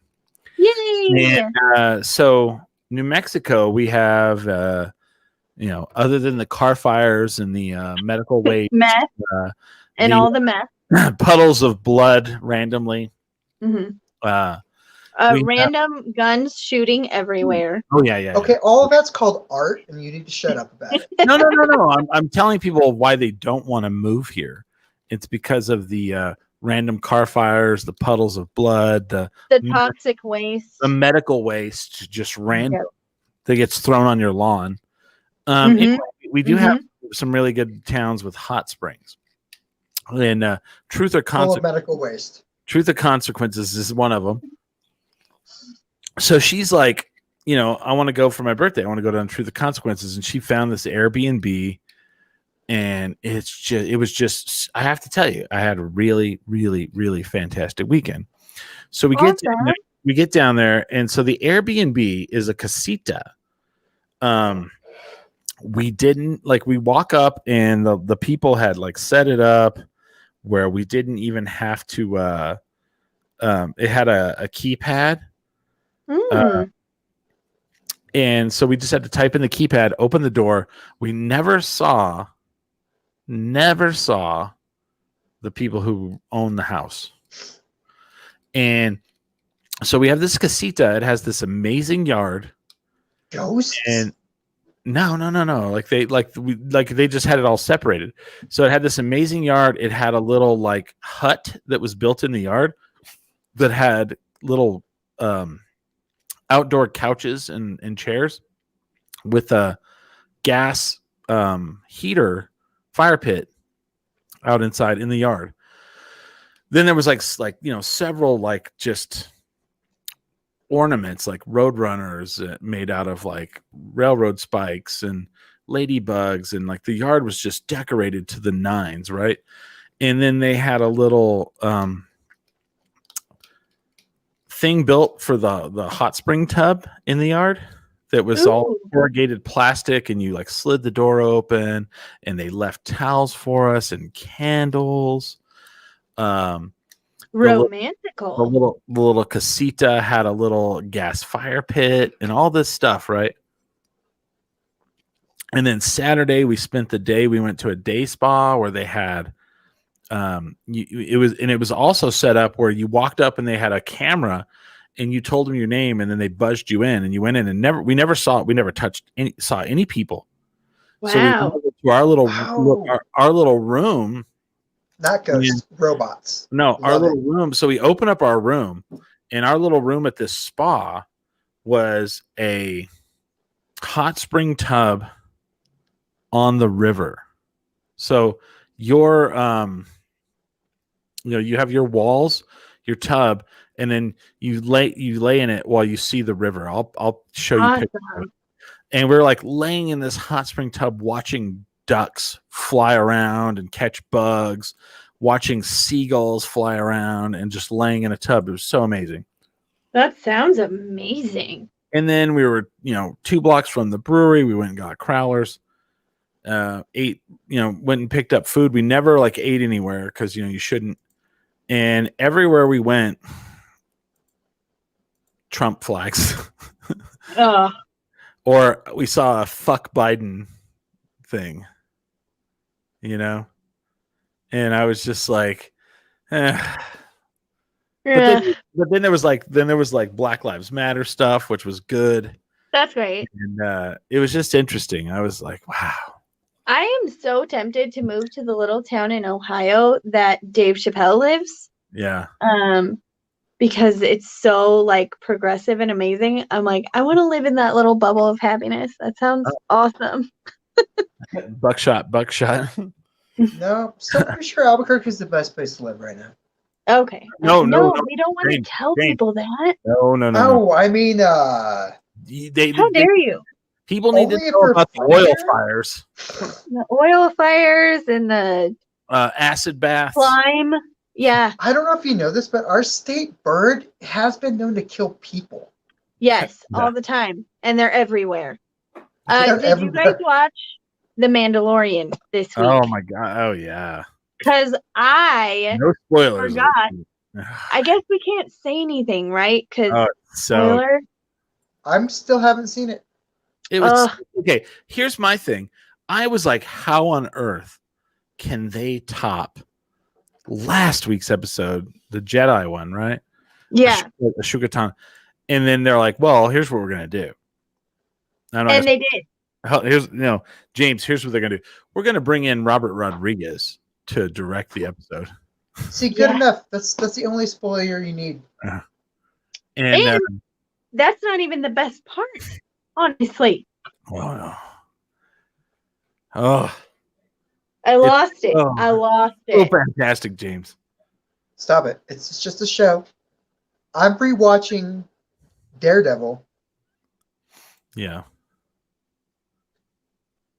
Yay! And, so New Mexico, we have, you know, other than the car fires and the medical waste, meth, and all the meth, puddles of blood randomly. Mm-hmm. Random guns shooting everywhere. Oh yeah. Okay, all of that's called art, and you need to shut up about it. No. I'm telling people why they don't want to move here. It's because of the random car fires, the puddles of blood, the toxic waste, the medical waste, just random that gets thrown on your lawn. Anyway, we do have some really good towns with hot springs. And Truth or Consequences. Medical waste. Truth or Consequences is one of them. So she's like, you know, I want to go for my birthday. I want to go down Truth or Consequences. And she found this Airbnb. And it was just, I have to tell you, I had a really, really, really fantastic weekend. So we get down there. And so the Airbnb is a casita. We didn't we walk up and the people had like set it up where we didn't even have to, it had a keypad. And so we just had to type in the keypad, open the door. We never saw the people who own the house. And so we have this casita. It has this amazing yard. Ghosts? And no. They just had it all separated. So it had this amazing yard. It had a little like hut that was built in the yard that had little outdoor couches and chairs with a gas heater fire pit out inside in the yard. Then there was like several like just ornaments like road runners made out of like railroad spikes and ladybugs, and like the yard was just decorated to the nines, right? And then they had a little thing built for the hot spring tub in the yard that was all corrugated plastic, and you like slid the door open, and they left towels for us and candles. Romantical. The little casita had a little gas fire pit and all this stuff, right? And then Saturday we spent the day. We went to a day spa where they had it was also set up where you walked up and they had a camera and you told them your name and then they buzzed you in and you went in and we never saw any people. Wow. So we went to our little room. Not ghosts, robots. No, our little room. So we open up our room, and our little room at this spa was a hot spring tub on the river. So your you have your walls, your tub, and then you lay in it while you see the river. I'll show you Awesome. pictures. And we're like laying in this hot spring tub watching ducks fly around and catch bugs, watching seagulls fly around, and just laying in a tub. It was so amazing. That sounds amazing. And then we were, 2 blocks from the brewery. We went and got crowlers, ate, went and picked up food. We never ate anywhere because, you shouldn't. And everywhere we went, Trump flags. Or we saw a fuck Biden thing, and I was just like, eh. Yeah, But then there was Black Lives Matter stuff, which was good. that's great. And it was just interesting. I was like, wow. I am so tempted to move to the little town in Ohio that Dave Chappelle lives. Yeah. Because it's so progressive and amazing. I'm like, I want to live in that little bubble of happiness. That sounds awesome. Buckshot. No, still pretty sure Albuquerque is the best place to live right now. Okay. No, we don't want to James, tell James. people that. No. Oh, I mean, How dare you? People need to Only if know we're about the from oil here? fires, The oil fires and the acid baths. slime. Yeah. I don't know if you know this, but our state bird has been known to kill people. Yes. Yeah. All the time. And they're everywhere. They're Did you guys everywhere. watch The Mandalorian this week? Oh my god! Oh yeah. Because I No spoilers. forgot. I guess we can't say anything, right? Because Oh, so spoiler. I'm still haven't seen it. it was Ugh. okay. Here's my thing. I was like, how on earth can they top last week's episode, the Jedi one, right? Yeah. Ashukatan. And then they're like, well, here's what we're gonna do. And they did. Here's James. Here's what they're gonna do. We're gonna bring in Robert Rodriguez to direct the episode. See, good Yeah. enough. That's the only spoiler you need. And That's not even the best part, honestly. Oh, I lost it. oh. I lost oh, it. fantastic, James. Stop it. It's just a show. I'm rewatching Daredevil. Yeah.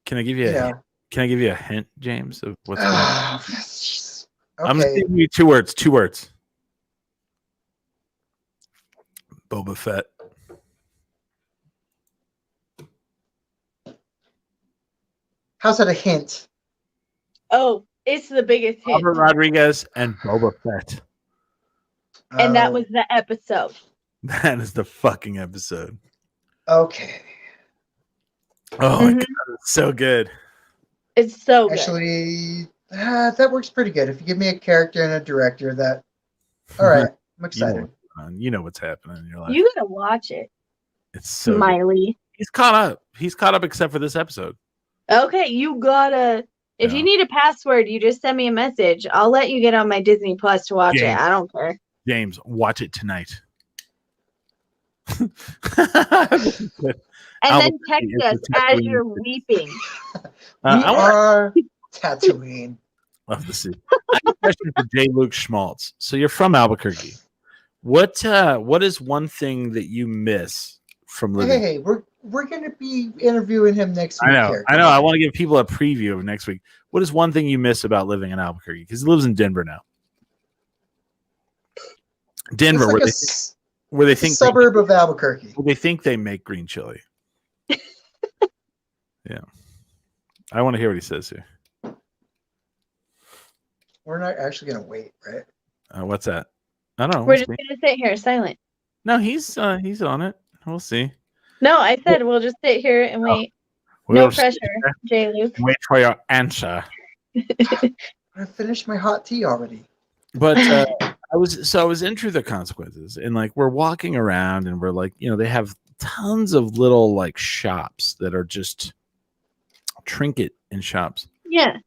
Can I give you You a know. Can I give you a hint, James, of what's going on? Ah, Jesus. I'm gonna Okay. give you 2 words. 2 words. Boba Fett. How's that a hint? Oh, it's the biggest hit. Robert Rodriguez and Boba Fett. And that Oh, was the episode. That is the fucking episode. okay. Oh my Mhm. god, it's so good. It's so good. Actually, that works pretty good. If you give me a character and a director, that. All right, I'm You know, excited. you know what's happening in your life. You gotta watch it, It's so good. Miley. He's caught up. He's caught up except for this episode. Okay, you gotta. If Yeah. you need a password, you just send me a message. I'll let you get on my Disney Plus to watch Yeah. it. I don't care. James, watch it tonight. And then Albuquerque text is us the as Tatooine you're city. weeping. We I want are Tatooine. love to see. I have a question for J. Luke Schmaltz. So you're from Albuquerque. What is one thing that you miss from living? Hey, we're gonna be interviewing him next week. I know. here. I want to give people a preview of next week. What is one thing you miss about living in Albuquerque? Because he lives in Denver now. Denver, It's like where a they s- where they it's a think suburb of Albuquerque. they think they make green chili. Yeah, I want to hear what he says here. We're not actually gonna wait, right? What's that? I don't know. We're We'll just see. gonna sit here silent. No, he's on it. We'll see. No, I said we'll just sit here and wait. We'll No pressure, J. Luke. wait for your answer. I finished my hot tea already. But I was in Truth or Consequences, and we're walking around, and we're they have tons of little shops that are just trinket in shops. Yeah.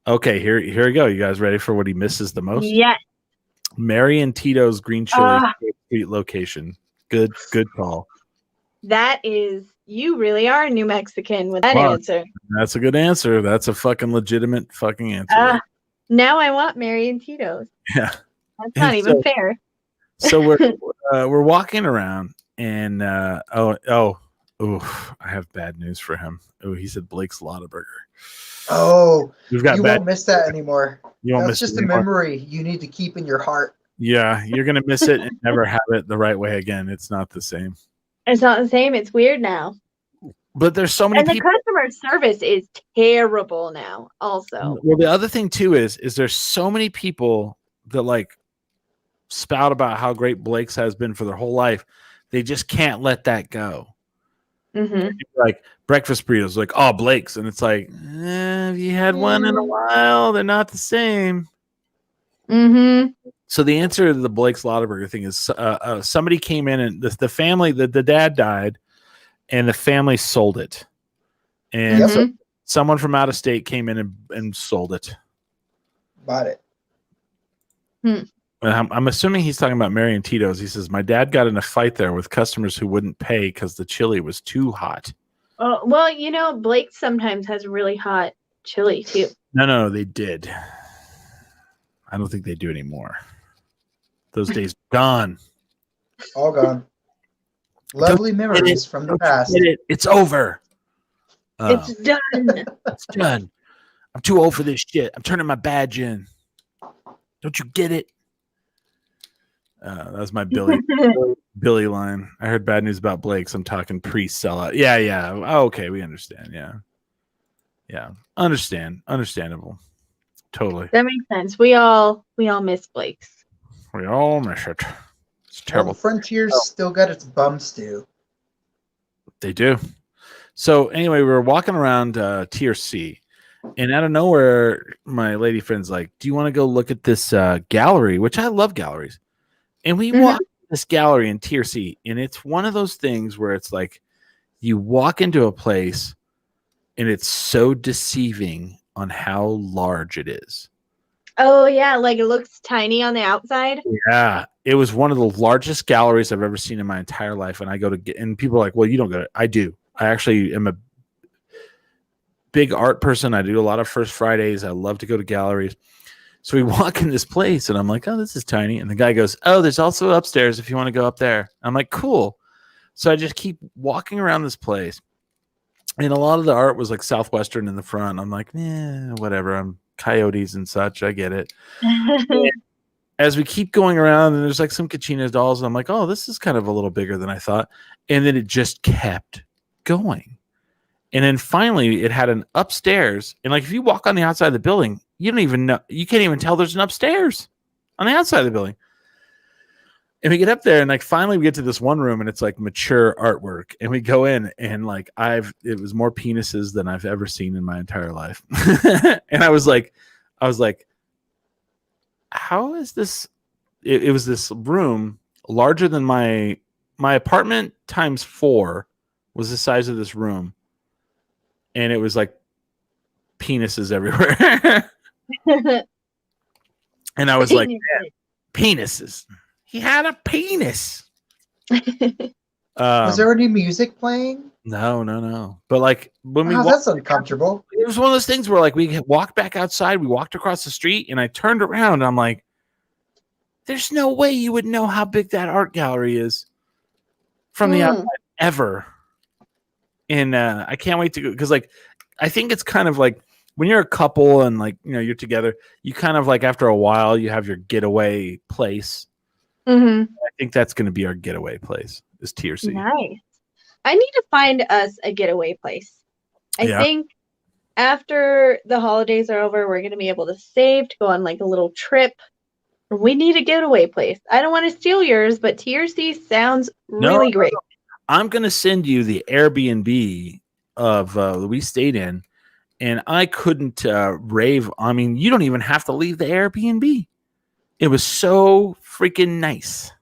Okay, here we go. You guys ready for what he misses the most? Yes. Mary and Tito's Green Chili Ah. Street location. Good call. That is, you really are a New Mexican with that Wow. answer. That's a good answer. That's a fucking legitimate fucking answer. Ah. Now I want Mary and Tito's. Yeah. That's not even So- fair. So we're walking around, and I have bad news for him. Oh, he said Blake's Lotaburger. Oh, We've got you bad. won't miss that anymore. You won't That's miss just it a anymore. memory you need to keep in your heart. Yeah, you're gonna miss it and never have it the right way again. It's not the same. It's not the same. It's weird now. But there's so many And the people. customer service is terrible now, also. Well, the other thing too is there's so many people that like spout about how great Blake's has been for their whole life. They just can't let that go. Mm-hmm. Like breakfast burritos, like, oh, Blake's, and it's like, have you had one in a while? They're not the same. Mm-hmm. So the answer to the Blake's Lotaburger thing is somebody came in, and the family, the dad died, and the family sold it, and Yep. so someone from out of state came in and sold it. Bought it. And I'm assuming he's talking about Mary and Tito's. He says, my dad got in a fight there with customers who wouldn't pay because the chili was too hot. Oh, well, you know, Blake sometimes has really hot chili too. No, they did. I don't think they do anymore. Those days are gone. All gone. Lovely memories from the past. It's over. It's done. It's done. I'm too old for this shit. I'm turning my badge in. Don't you get it? That was my Billy line. I heard bad news about Blake's. I'm talking pre-sellout. Yeah. Oh, okay, we understand. Yeah. Understandable. Totally. That makes sense. We all miss Blake's. We all miss it. It's terrible. Well, Frontier's still got its bum stew. They do. So anyway, we were walking around TRC, and out of nowhere, my lady friend's like, "Do you want to go look at this gallery?" Which I love galleries. And we walked this gallery in TRC, and it's one of those things where it's like you walk into a place, and it's so deceiving on how large it is. Oh yeah, like it looks tiny on the outside. Yeah, it was one of the largest galleries I've ever seen in my entire life. And I go to get, and people are like, "Well, you don't go to." I do. I actually am a big art person. I do a lot of First Fridays. I love to go to galleries. So we walk in this place, and I'm like, "Oh, this is tiny." And the guy goes, "Oh, there's also upstairs if you want to go up there." I'm like, "Cool." So I just keep walking around this place, and a lot of the art was like Southwestern in the front. I'm like, whatever. I'm coyotes and such. I get it. As we keep going around, and there's like some Kachina dolls, and I'm like, "Oh, this is kind of a little bigger than I thought." And then it just kept going. And then finally it had an upstairs. And like if you walk on the outside of the building, you don't even know, you can't even tell there's an upstairs on the outside of the building. And we get up there, and like finally we get to this one room, and it's like mature artwork. And we go in, and like it was more penises than I've ever seen in my entire life. And I was like, how is this? It was this room larger than my apartment times 4 was the size of this room. And it was like penises everywhere. And I was like, man, penises. He had a penis. Was there any music playing? No. But like when we Wow, walked, that's uncomfortable. it was one of those things where like we walked back outside, we walked across the street, and I turned around, and I'm like, there's no way you would know how big that art gallery is from the outside ever. And I can't wait to go, because like I think it's kind of like when you're a couple and like, you know, you're together, you kind of like after a while you have your getaway place. Mm-hmm. I think that's going to be our getaway place is TRC. Nice. I need to find us a getaway place. I think after the holidays are over, we're going to be able to save to go on like a little trip. We need a getaway place. I don't want to steal yours, but TRC sounds really great. I'm going to send you the Airbnb of we stayed in, and I couldn't rave. I mean, you don't even have to leave the Airbnb. It was so freaking nice.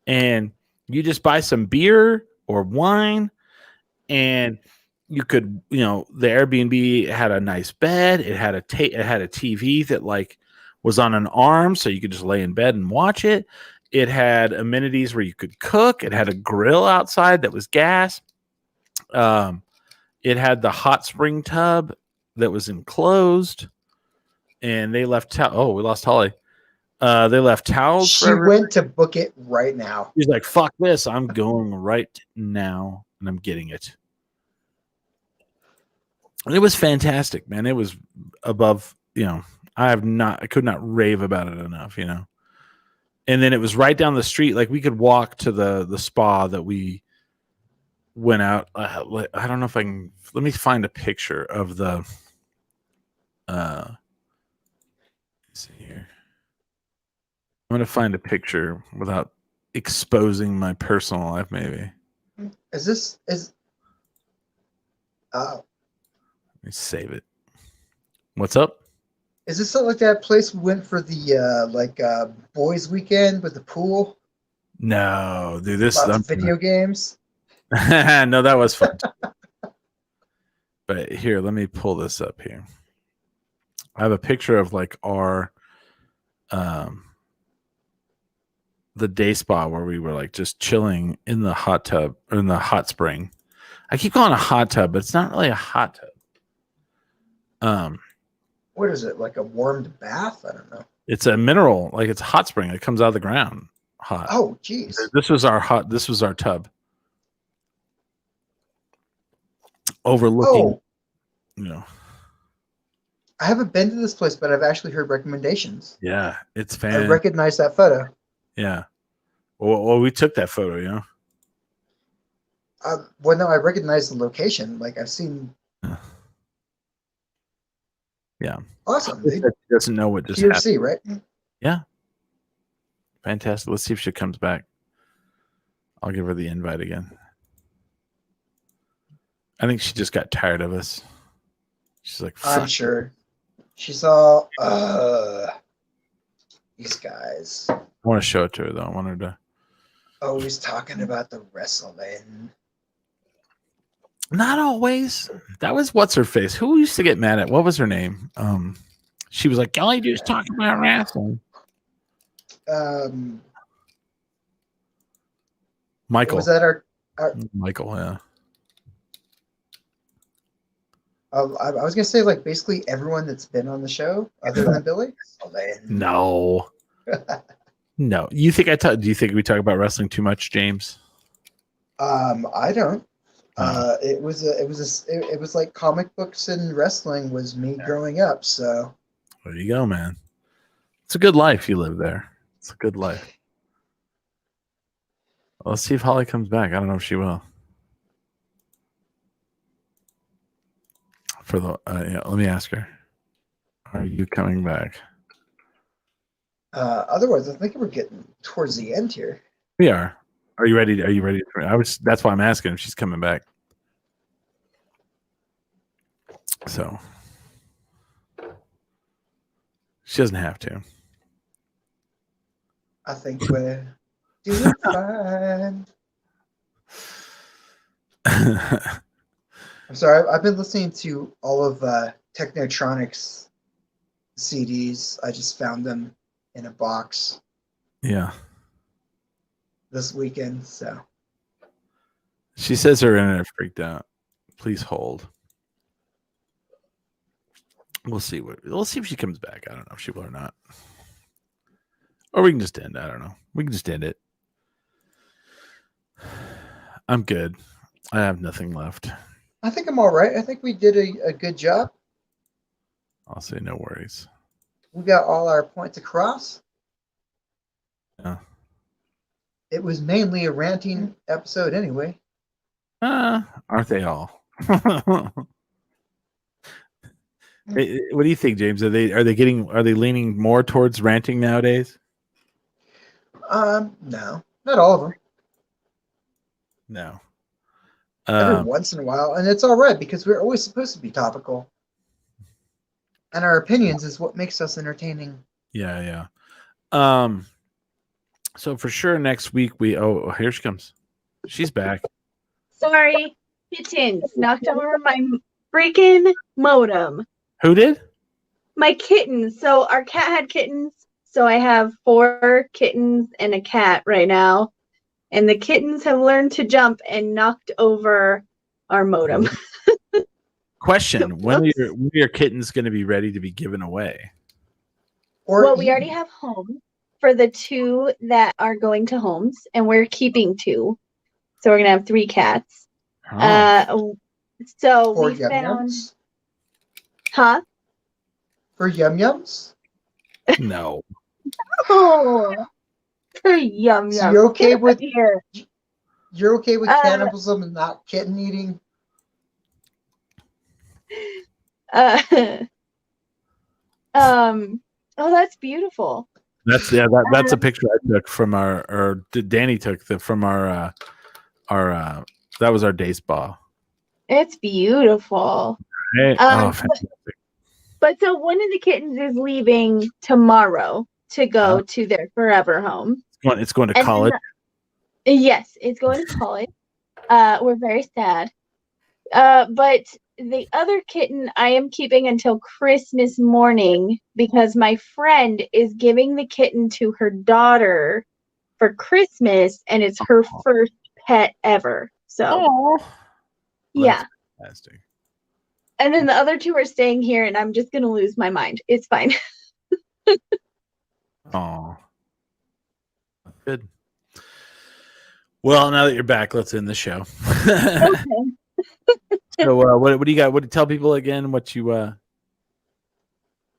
And you just buy some beer or wine, and you could, you know, the Airbnb had a nice bed. It had a TV that like was on an arm, so you could just lay in bed and watch it. It had amenities where you could cook. It had a grill outside that was gas. It had the hot spring tub that was enclosed. and they left. We lost Holly. They left towels. She went to book it right now. She's like, "Fuck this! I'm going right now, and I'm getting it." And it was fantastic, man. It was above. I could not rave about it enough. And then it was right down the street. Like we could walk to the spa that we went out. I don't know if I can. Let me find a picture of the. Let's see here. I'm going to find a picture without exposing my personal life, maybe. Let me save it. What's up? Is this something like that place we went for the boys weekend with the pool? No, dude, this Lots of video games. No, that was fun. But here, let me pull this up here. I have a picture of like our the day spa where we were like just chilling in the hot tub or in the hot spring. I keep calling it a hot tub, but it's not really a hot tub. What is it? Like a warmed bath? I don't know. It's a mineral, like it's a hot spring. It comes out of the ground hot. Oh, geez. This was our tub. Overlooking, I haven't been to this place, but I've actually heard recommendations. Yeah, it's I fantastic. recognize that photo. Yeah. Well, we took that photo, Well, no, I recognize the location. Like I've seen. Yeah. Awesome. She doesn't know what just TRC, happened. right? Yeah. Fantastic. Let's see if she comes back. I'll give her the invite again. I think she just got tired of us. She's like, I'm sure. She saw these guys. I want to show it to her, though. I want her to. Always talking about the wrestling. Not always. That was what's her face. Who used to get mad at? What was her name? She was like, all you do is talk about wrestling. Michael. Was that our Michael, yeah. I was gonna say like basically everyone that's been on the show other than Billy. No. No. You think do you think we talk about wrestling too much, James? I don't. It was like comic books and wrestling was me growing up. So there you go, man. It's a good life you live there. It's a good life. Well, let's see if Holly comes back. I don't know if she will. Let me ask her. Are you coming back? Otherwise, I think we're getting towards the end here. We are. Are you ready? Are you ready? That's why I'm asking if she's coming back. So she doesn't have to. I think we're doing fine. I'm sorry. I've been listening to all of Technotronics CDs. I just found them in a box. Yeah. This weekend, so. She says her internet freaked out. Please hold. We'll see if she comes back. I don't know if she will or not. Or we can just end. I don't know. We can just end it. I'm good. I have nothing left. I think I'm all right. I think we did a good job. I'll say no worries. We got all our points across. Yeah. It was mainly a ranting episode anyway. Aren't they all? What do you think, James? Are they leaning more towards ranting nowadays? No, not all of them. No. Every once in a while, and it's all right because we're always supposed to be topical. And our opinions is what makes us entertaining. Yeah. So for sure next week here she comes. She's back. Sorry, kittens knocked over my freaking modem. Who did? My kittens. So our cat had kittens. So I have 4 kittens and a cat right now. And the kittens have learned to jump and knocked over our modem. Question: When are your kittens going to be ready to be given away? Or Well, we already have home for the 2 that are going to homes, and we're keeping 2. So we're gonna have 3 cats. Oh, So for we Yum found, Yums. huh? For Yum Yums. no. Oh, yum So yum. you're okay Get out with here. you're okay with Uh, cannibalism and not kitten eating? Uh, oh, that's beautiful. That's that's a picture I took from or Danny took from our that was our day spa. It's beautiful. Right? Um, Fantastic. but so one of the kittens is leaving tomorrow to go to their forever home. It's going to And then college. Yes, it's going to college. We're very sad. But the other kitten I am keeping until Christmas morning because my friend is giving the kitten to her daughter for Christmas, and it's her first pet ever. So, yeah. Fantastic. And then the other 2 are staying here, and I'm just gonna lose my mind. It's fine. Oh, good. Well, now that you're back, let's end the show. Okay. So, what do you got? What to tell people again? What you about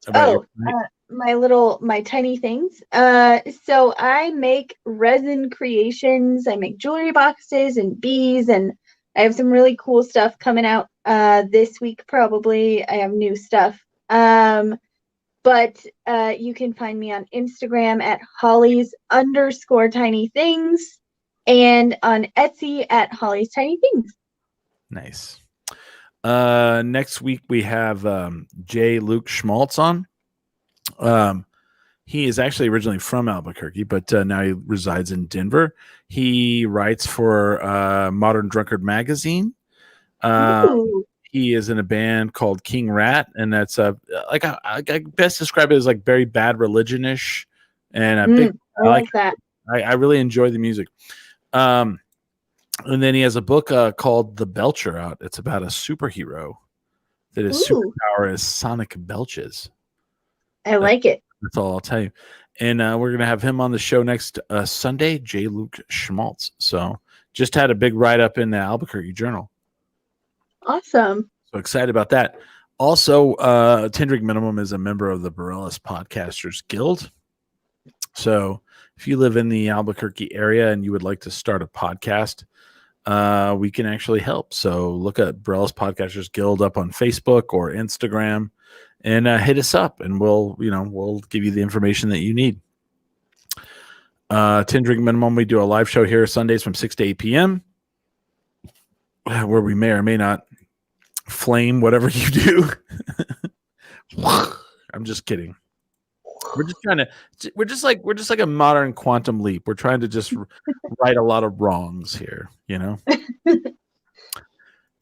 Oh, your my tiny things. So I make resin creations. I make jewelry boxes and bees, and I have some really cool stuff coming out this week probably. I have new stuff. But you can find me on Instagram at Holly's_tiny things and on Etsy at Holly's Tiny Things. Nice. Next week we have J. Luke Schmaltz on. He is actually originally from Albuquerque, but now he resides in Denver. He writes for Modern Drunkard magazine. Ooh. He is in a band called King Rat, and that's like I best describe it as like very Bad Religion-ish, and I like that. I really enjoy the music. And then he has a book called The Belcher out. It's about a superhero that his superpower is sonic belches. I like it. That's all I'll tell you. And we're going to have him on the show next Sunday, J. Luke Schmaltz. So just had a big write-up in the Albuquerque Journal. Awesome. So excited about that. Also, 10 Drink Minimum is a member of the Borellis Podcasters Guild. So if you live in the Albuquerque area and you would like to start a podcast, we can actually help. So look at Borellis Podcasters Guild up on Facebook or Instagram and hit us up, and we'll give you the information that you need. 10 Drink Minimum, we do a live show here Sundays from 6 to 8 p.m. where we may or may not flame whatever you do. I'm just kidding. We're just like a modern Quantum Leap. We're trying to just right a lot of wrongs here,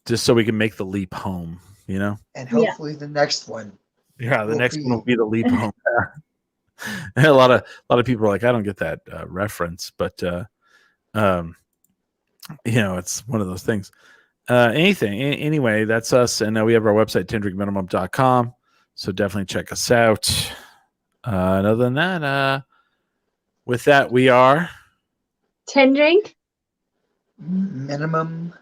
just so we can make the leap home, And hopefully the next one. Yeah, the next one will be the leap home. a lot of people are like, I don't get that reference, but it's one of those things. Anyway, that's us, and we have our website 10drinkminimum.com, so definitely check us out. And other than that, with that, we are 10 Drink Minimum.com.